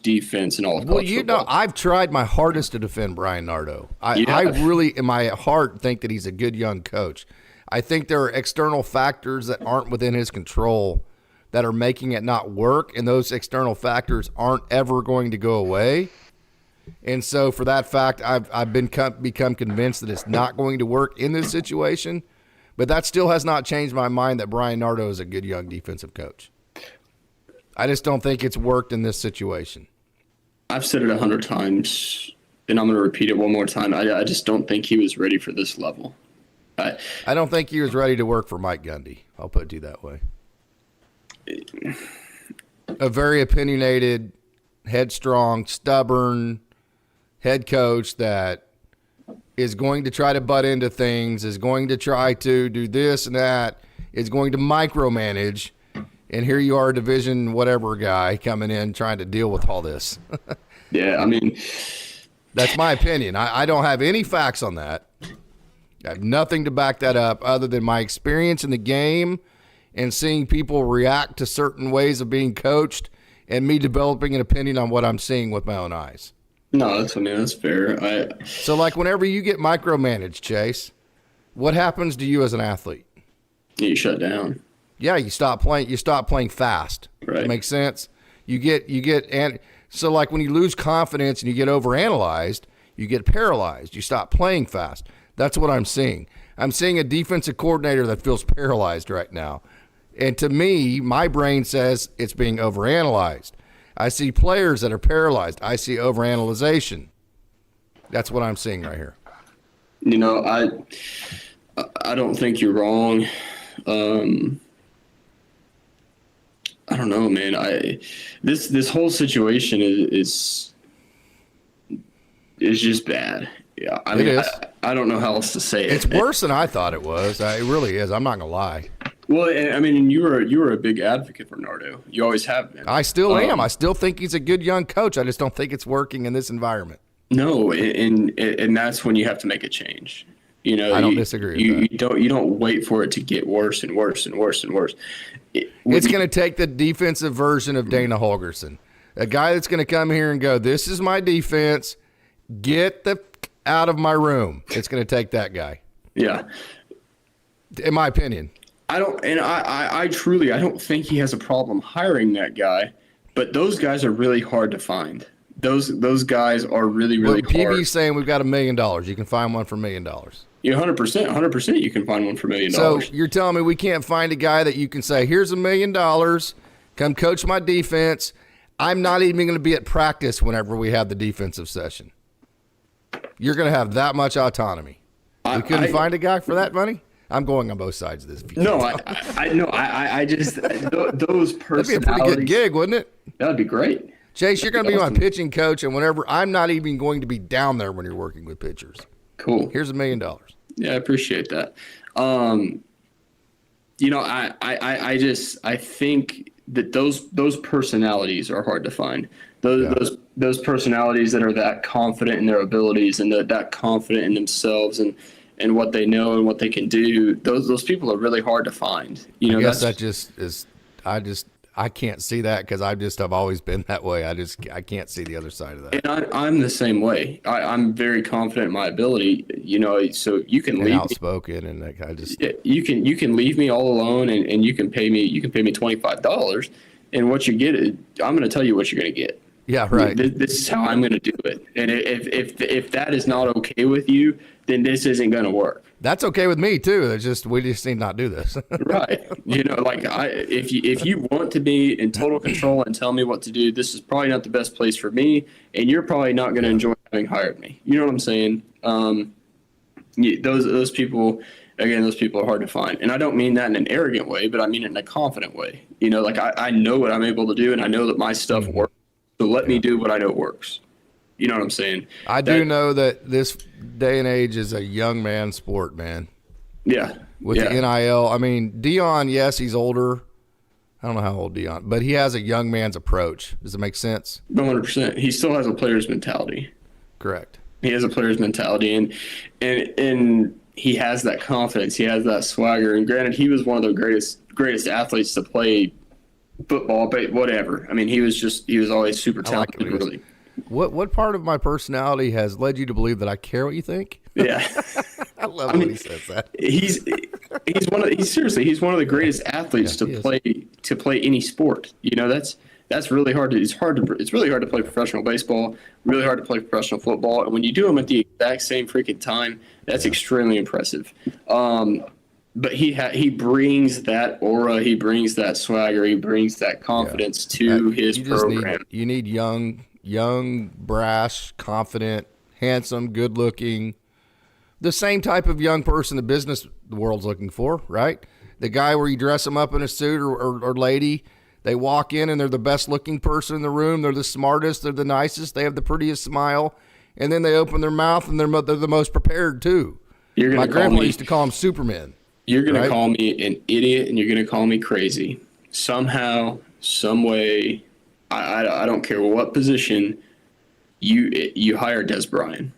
defense in all of college football. I've tried my hardest to defend Brian Nardo. I really, in my heart, think that he's a good young coach. I think there are external factors that aren't within his control that are making it not work, and those external factors aren't ever going to go away. And so for that fact, I've become convinced that it's not going to work in this situation, but that still has not changed my mind that Brian Nardo is a good young defensive coach. I just don't think it's worked in this situation. I've said it 100 times, and I'm going to repeat it one more time. I just don't think he was ready for this level. I don't think he was ready to work for Mike Gundy. I'll put it to you that way. A very opinionated, headstrong, stubborn head coach that is going to try to butt into things, is going to try to do this and that, is going to micromanage, and here you are, a division whatever guy coming in trying to deal with all this. Yeah, that's my opinion. I don't have any facts on that. I have nothing to back that up other than my experience in the game and seeing people react to certain ways of being coached and me developing an opinion on what I'm seeing with my own eyes. No, that's fair. So, like, whenever you get micromanaged, Chase, what happens to you as an athlete? You shut down. Yeah, you stop playing. You stop playing fast. Right. That makes sense. So, like, when you lose confidence and you get overanalyzed, you get paralyzed. You stop playing fast. That's what I'm seeing. I'm seeing a defensive coordinator that feels paralyzed right now. And to me, my brain says it's being overanalyzed. I see players that are paralyzed. I see overanalyzation. That's what I'm seeing right here. I don't think you're wrong. I don't know, man. This whole situation is just bad. Yeah, it is. I don't know how else to say it. It's worse than I thought it was. It really is. I'm not gonna lie. Well, you were a big advocate for Nardo. You always have been. I still am. I still think he's a good young coach. I just don't think it's working in this environment. No, and that's when you have to make a change. I don't disagree with that. You don't wait for it to get worse and worse and worse and worse. It's going to take the defensive version of Dana Holgorsen, a guy that's going to come here and go, "This is my defense. Get out of my room." It's going to take that guy. Yeah, in my opinion. I don't think he has a problem hiring that guy, but those guys are really hard to find. Those guys are really, really Well, hard. PB's saying we've got $1 million. You can find one for $1 million. Yeah, 100%. You can find one for $1 million. So you're telling me we can't find a guy that you can say, here's $1 million, come coach my defense. I'm not even going to be at practice whenever we have the defensive session. You're going to have that much autonomy. We couldn't find a guy for that money? I'm going on both sides of this. I just those personalities. That'd be a pretty good gig, wouldn't it? That'd be great. Chase, you're going to be my pitching coach, and whenever I'm not even going to be down there when you're working with pitchers. Cool. Here's $1 million. Yeah, I appreciate that. I think that those personalities are hard to find. Those personalities that are that confident in their abilities and that confident in themselves and what they know and what they can do. Those people are really hard to find. I guess that just is. I can't see that because I've always been that way. I can't see the other side of that. And I'm the same way. I'm very confident in my ability. So you can leave outspoken and like you can leave me all alone and you can pay me $25, and what you get, I'm going to tell you what you're going to get. Yeah, right. This is how I'm going to do it. And if that is not okay with you, then this isn't going to work. That's okay with me too. We just need to not do this. Right. If you want to be in total control and tell me what to do, this is probably not the best place for me, and you're probably not going to enjoy having hired me. You know what I'm saying? Those people, again, those people are hard to find, and I don't mean that in an arrogant way, but I mean it in a confident way. I know what I'm able to do, and I know that my stuff works. So let me do what I know works. You know what I'm saying? I do know that this day and age is a young man sport, man. Yeah. With the NIL. I mean, Dion, yes, he's older. I don't know how old Dion, but he has a young man's approach. Does it make sense? 100%. He still has a player's mentality. Correct. He has a player's mentality, and he has that confidence. He has that swagger. And granted, he was one of the greatest athletes to play football, but whatever. I mean, he was always super talented. Really. What part of my personality has led you to believe that I care what you think? Yeah. I love when he says that. He's one of the greatest athletes to play any sport. That's really hard. It's really hard to play professional baseball, really hard to play professional football. And when you do them at the exact same freaking time, that's extremely impressive. But he brings that aura, he brings that swagger, he brings that confidence to his program. You need young, brash, confident, handsome, good-looking, the same type of young person the business world's looking for, right? The guy where you dress them up in a suit or lady, they walk in and they're the best-looking person in the room, they're the smartest, they're the nicest, they have the prettiest smile, and then they open their mouth and they're the most prepared too. My grandpa used to call them Supermen. You're going to call me an idiot and you're going to call me crazy. Somehow, some way, I don't care what position you hire Des Bryant.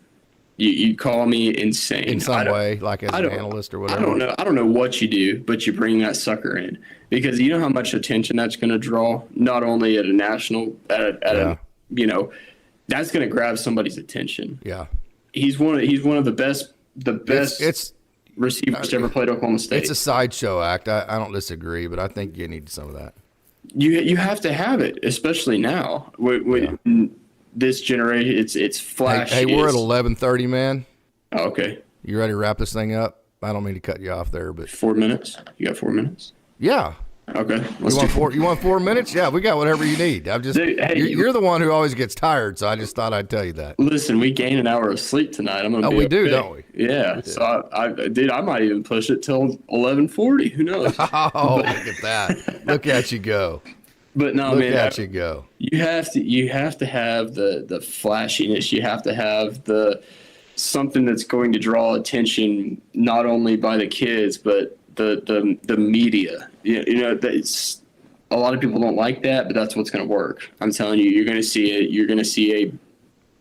You call me insane in some way, like as an analyst or whatever. I don't know what you do, but you bring that sucker in because you know how much attention that's going to draw. Not only at a national, that's going to grab somebody's attention. Yeah, he's one of the best. It's receivers to ever played Oklahoma State. It's a sideshow act. I don't disagree, but I think you need some of that. You have to have it, especially now. This generation, it's flashy. Hey, we're at 11:30, man. Oh, okay. You ready to wrap this thing up? I don't mean to cut you off there, but 4 minutes. You got 4 minutes? Yeah. Okay. You want 4 minutes? Yeah, we got whatever you need. You're the one who always gets tired, so I just thought I'd tell you that. Listen, we gain an hour of sleep tonight. I'm gonna. Oh, we do, don't we? Yeah. So I might even push it till 11:40. Who knows? Oh, look at that! Look at you go. But no, man. Look at you go. You have to have the flashiness. You have to have something that's going to draw attention not only by the kids but the media. That's a lot of people don't like that, but that's what's going to work. I'm telling you, you're going to see it. You're going to see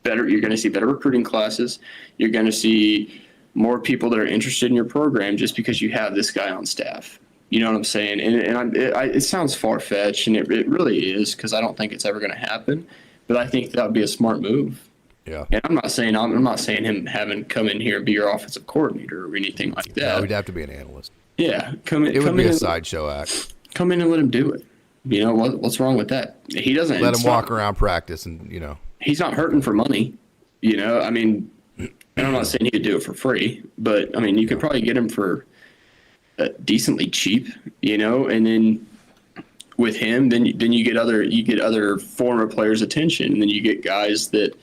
better recruiting classes. You're going to see more people that are interested in your program just because you have this guy on staff. You know what I'm saying? And it sounds far-fetched, and it really is because I don't think it's ever going to happen. But I think that would be a smart move. Yeah. And I'm not saying him having come in here and be your offensive coordinator or anything like that. No, he'd have to be an analyst. Yeah, it would be a sideshow act. Come in and let him do it. What's wrong with that? He doesn't let him walk around practice and he's not hurting for money. I mean, and I'm not saying he could do it for free, but I mean, you could probably get him for decently cheap, and then with him, then you get other former players' attention, and then you get guys that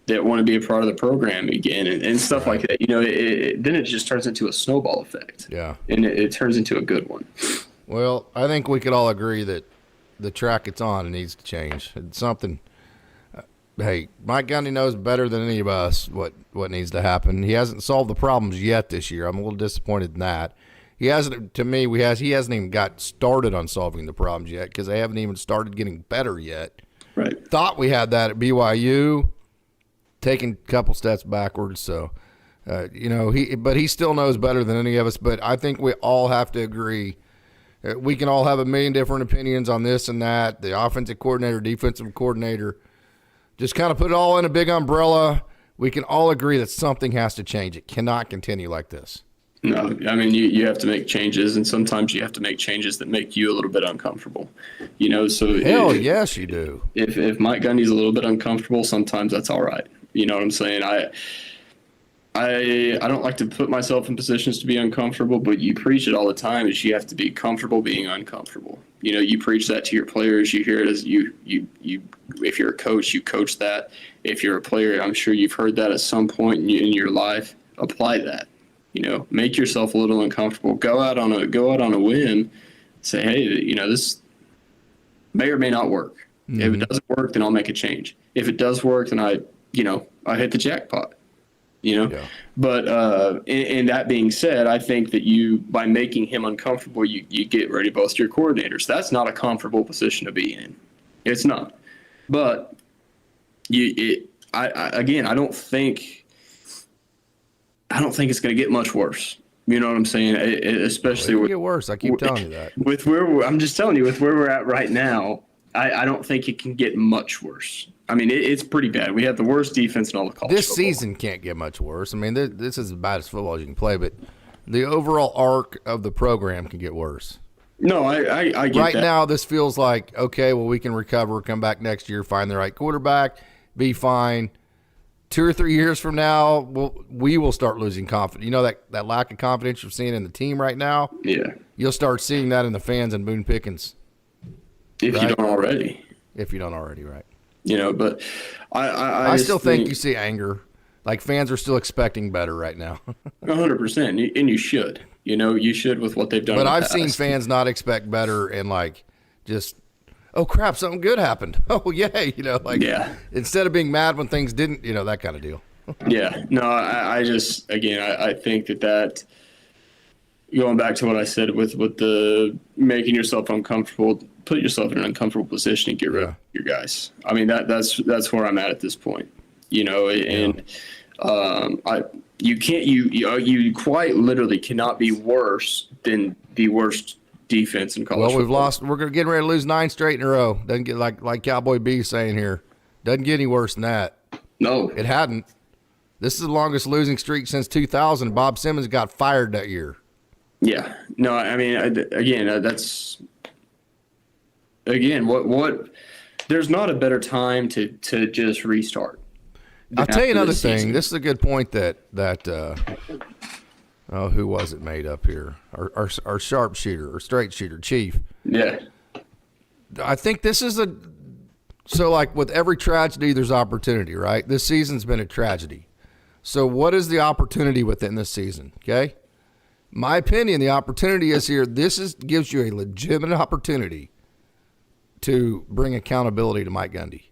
want to be a part of the program again and stuff like that. Then it just turns into a snowball effect. Yeah. And it turns into a good one. Well, I think we could all agree that the track it's on needs to change. It's something. Hey, Mike Gundy knows better than any of us what needs to happen. He hasn't solved the problems yet this year. I'm a little disappointed in that. He hasn't. To me, he hasn't even got started on solving the problems yet because they haven't even started getting better yet. Right. Thought we had that at BYU. Taking a couple steps backwards, so he still knows better than any of us. But I think we all have to agree. We can all have a million different opinions on this and that. The offensive coordinator, defensive coordinator, just kind of put it all in a big umbrella. We can all agree that something has to change. It cannot continue like this. No, I mean you have to make changes, and sometimes you have to make changes that make you a little bit uncomfortable. So Yes, you do. If Mike Gundy's a little bit uncomfortable, sometimes that's all right. You know what I'm saying? I don't like to put myself in positions to be uncomfortable, but you preach it all the time is you have to be comfortable being uncomfortable. You preach that to your players. You hear it as you if you're a coach, you coach that. If you're a player, I'm sure you've heard that at some point in your life. Apply that. Make yourself a little uncomfortable. Go out on a whim. Say, hey, this may or may not work. Mm-hmm. If it doesn't work, then I'll make a change. If it does work, then I hit the jackpot. Yeah. But and that being said, I think that by making him uncomfortable, you get rid of both your coordinators. That's not a comfortable position to be in. It's not. But I don't think it's going to get much worse. You know what I'm saying? Especially get worse. I keep telling you that. I'm just telling you, with where we're at right now, I don't think it can get much worse. I mean, it's pretty bad. We have the worst defense in all of college This football. Season can't get much worse. I mean, this is as bad as football as you can play, but the overall arc of the program can get worse. No, I get right that. Now, this feels like, okay, well, we can recover, come back next year, find the right quarterback, be fine. 2 or 3 years from now, we will start losing confidence. That lack of confidence you're seeing in the team right now? Yeah. You'll start seeing that in the fans and Boone Pickens. If you don't already. If you don't already, right. But I still think you see anger. Like, fans are still expecting better right now. 100%. And you should. You should with what they've done. But I've seen fans not expect better and, just, oh, crap, something good happened. Oh, yay. Yeah. Instead of being mad when things didn't, that kind of deal. Yeah. No, I think that going back to what I said with the making yourself uncomfortable, put yourself in an uncomfortable position and get rid of your guys. I mean, that's where I'm at this point, and you quite literally cannot be worse than the worst defense in college football. We're getting ready to lose 9 straight in a row. Doesn't get like Cowboy B saying here. Doesn't get any worse than that. No. It hadn't. This is the longest losing streak since 2000. Bob Simmons got fired that year. Yeah. No, I mean, that's what there's not a better time to just restart. I'll tell you another thing. This is a good point that who was it made up here? Our sharpshooter or straight shooter, Chief. Yeah. I think this is so like with every tragedy, there's opportunity, right? This season's been a tragedy. So what is the opportunity within this season? Okay. My opinion, the opportunity is here. Gives you a legitimate opportunity to bring accountability to Mike Gundy,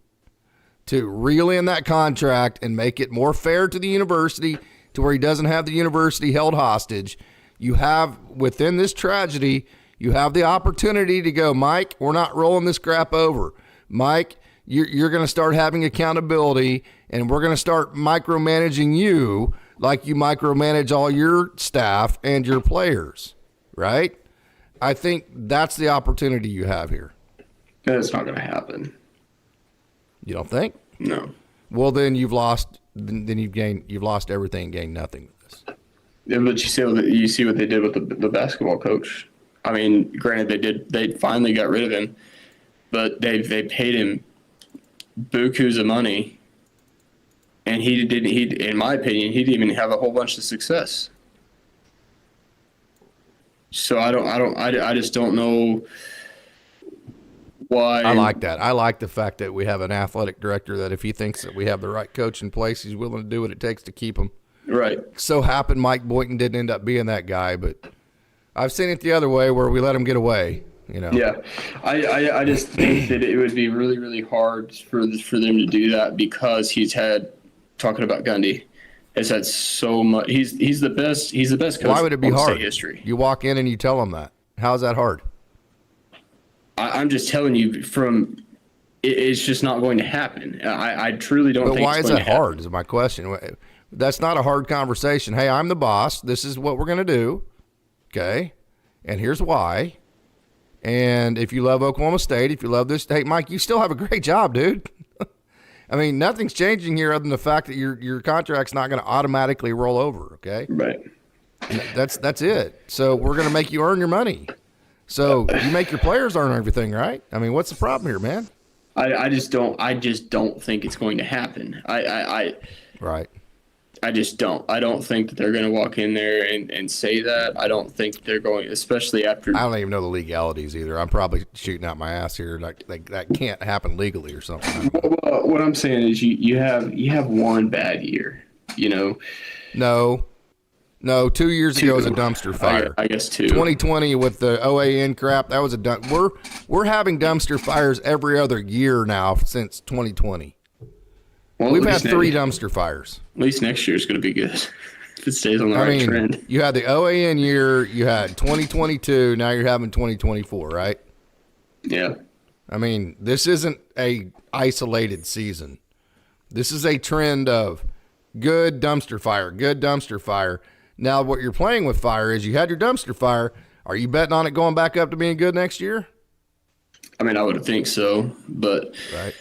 to reel in that contract and make it more fair to the university, to where he doesn't have the university held hostage. You have, within this tragedy, you have the opportunity to go, Mike, we're not rolling this crap over. Mike, you're going to start having accountability, and we're going to start micromanaging you like you micromanage all your staff and your players, right? I think that's the opportunity you have here. That's not going to happen. You don't think? No. Well, then you've lost. Then you've lost everything and gained nothing with this. Yeah, but you see what they did with the basketball coach. I mean, granted, they finally got rid of him, but they paid him bukus of money, and he didn't. He, in my opinion, he didn't even have a whole bunch of success. So I just don't know why. I like that. I like the fact that we have an athletic director that if he thinks that we have the right coach in place, he's willing to do what it takes to keep him. Right. So happened Mike Boynton didn't end up being that guy, but I've seen it the other way where we let him get away. Yeah, I just think that it would be really, really hard for them to do that because he's had, talking about Gundy, has had so much. He's the best coach. Why would it be in hard? state history. You walk in and you tell them that. How's that hard? I'm just telling you it's just not going to happen. I truly don't But think why it's is going that to hard is my question. That's not a hard conversation. Hey, I'm the boss. This is what we're going to do. Okay. And here's why. And if you love Oklahoma State, if you love this state, Mike, you still have a great job, dude. I mean, nothing's changing here other than the fact that your contract's not going to automatically roll over, okay? Right. That's it. So we're going to make you earn your money. So you make your players earn everything, right? I mean, what's the problem here, man? I just don't think it's going to happen. Right. I just don't. I don't think that they're going to walk in there and say that. I don't think they're going, especially after. I don't even know the legalities either. I'm probably shooting out my ass here. Like that can't happen legally or something. Well, what I'm saying is you have one bad year, No, 2 years ago was a dumpster fire. I guess 2. 2020 with the OAN crap, that was a we're having dumpster fires every other year now since 2020. Well, We've had 3 dumpster fires. At least next year is going to be good if it stays on the right trend. You had the OAN year, you had 2022, now you're having 2024, right? Yeah. I mean, this isn't a isolated season. This is a trend of good dumpster fire, good dumpster fire. Now, what you're playing with fire is you had your dumpster fire. Are you betting on it going back up to being good next year? I mean, I would think so, but right.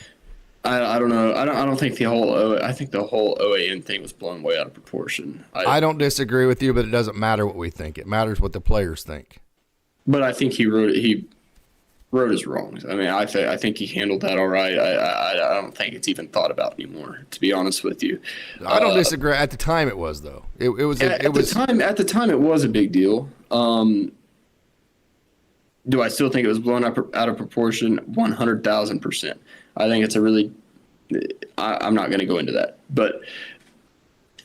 I don't know. I don't think I think the whole OAN thing was blown way out of proportion. I don't disagree with you, but it doesn't matter what we think. It matters what the players think. But I think he wrote his wrongs. I mean, I think he handled that all right. I don't think it's even thought about anymore, to be honest with you. I don't disagree. At the time, it was though. At the time it was a big deal. Do I still think it was blown up out of proportion? 100,000%. I think it's a really. I'm not going to go into that, but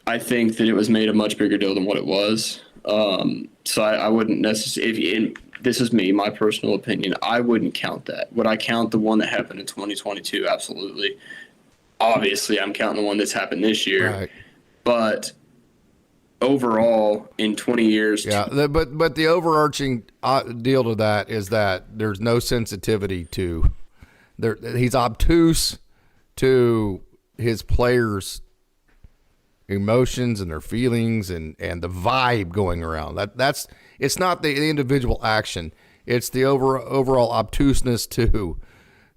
I think that it was made a much bigger deal than what it was. So I wouldn't necessarily. This is me, my personal opinion. I wouldn't count that. Would I count the one that happened in 2022? Absolutely. Obviously, I'm counting the one that's happened this year. Right. But overall, in 20 years. Yeah, but the overarching deal to that is that there's no sensitivity to. He's obtuse to his players' emotions and their feelings and the vibe going around. It's not the individual action. It's the overall obtuseness to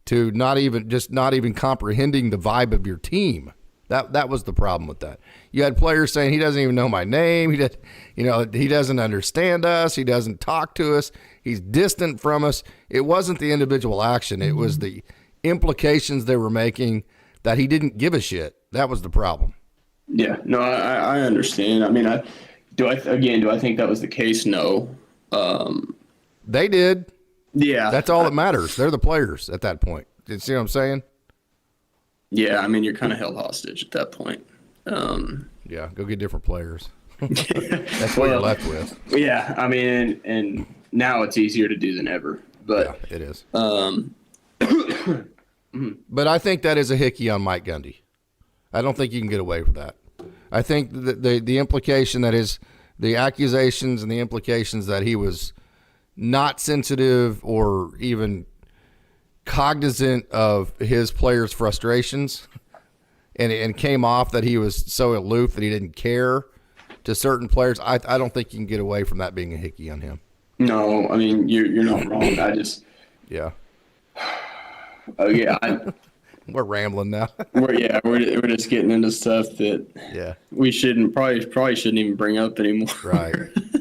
not even comprehending the vibe of your team. That was the problem with that. You had players saying he doesn't even know my name. He doesn't understand us. He doesn't talk to us. He's distant from us. It wasn't the individual action. It was the implications they were making that he didn't give a shit. That was the problem. Yeah, no, I understand. I mean, do I think that was the case? No. They did. Yeah. That's all that matters. They're the players at that point. You see what I'm saying? Yeah, I mean, you're kind of held hostage at that point. Yeah, go get different players. That's what you're left with. Yeah, I mean, and now it's easier to do than ever. But yeah, it is. But I think that is a hickey on Mike Gundy. I don't think you can get away with that. I think the implication that is the accusations and the implications that he was not sensitive or even cognizant of his players' frustrations and came off that he was so aloof that he didn't care to certain players. I don't think you can get away from that being a hickey on him. No, I mean, you're not wrong. Yeah. Oh, yeah. We're rambling now. We're just getting into stuff that we probably shouldn't even bring up anymore.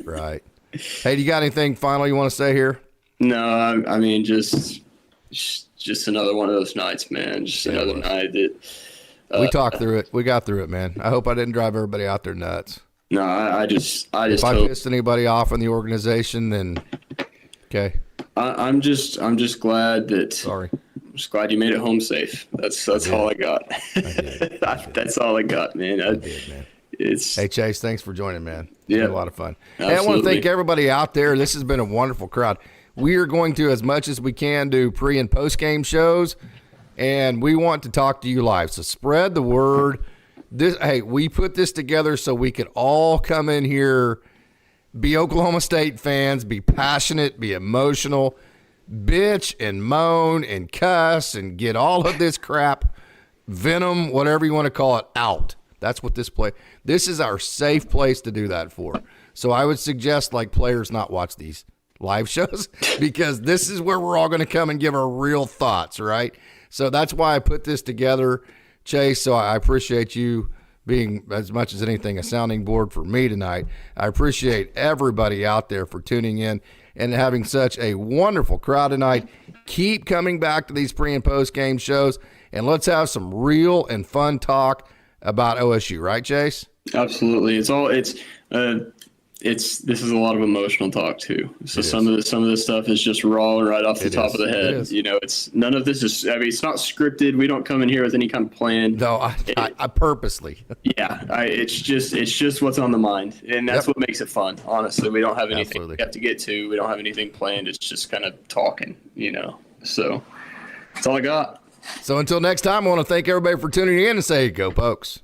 Right. Hey, do you got anything final you want to say here? No, I mean, just just another one of those nights, man. Just another night that we talked through it. We got through it, man. I hope I didn't drive everybody out there nuts. No, I just if I hope. pissed anybody off in the organization, then okay. I'm just glad that. Sorry. I'm just glad you made it home safe. That's all I got. I did. That's all I got, man. I did, man. Hey Chase, thanks for joining, man. It's been a lot of fun. Hey, I want to thank everybody out there. This has been a wonderful crowd. We are going to, as much as we can, do pre and post game shows, and we want to talk to you live. So spread the word. Hey, we put this together so we could all come in here, be Oklahoma State fans, be passionate, be emotional, bitch and moan and cuss and get all of this crap, venom, whatever you want to call it, out. That's what this is our safe place to do that for. So I would suggest like players not watch these live shows because this is where we're all going to come and give our real thoughts, right? So that's why I put this together, Chase. So I appreciate you being, as much as anything, a sounding board for me tonight. I appreciate everybody out there for tuning in and having such a wonderful crowd tonight. Keep coming back to these pre and post game shows, and let's have some real and fun talk about OSU, right, Chase? Absolutely. This is a lot of emotional talk too. So some of this stuff is just raw and right off the top of the head. You know, it's none of this is. I mean, it's not scripted. We don't come in here with any kind of plan. No, I purposely. Yeah, it's just what's on the mind, and that's what makes it fun. Honestly, we don't have anything we have to get to. We don't have anything planned. It's just kind of talking, you know. So that's all I got. So until next time, I want to thank everybody for tuning in and say, go Pokes.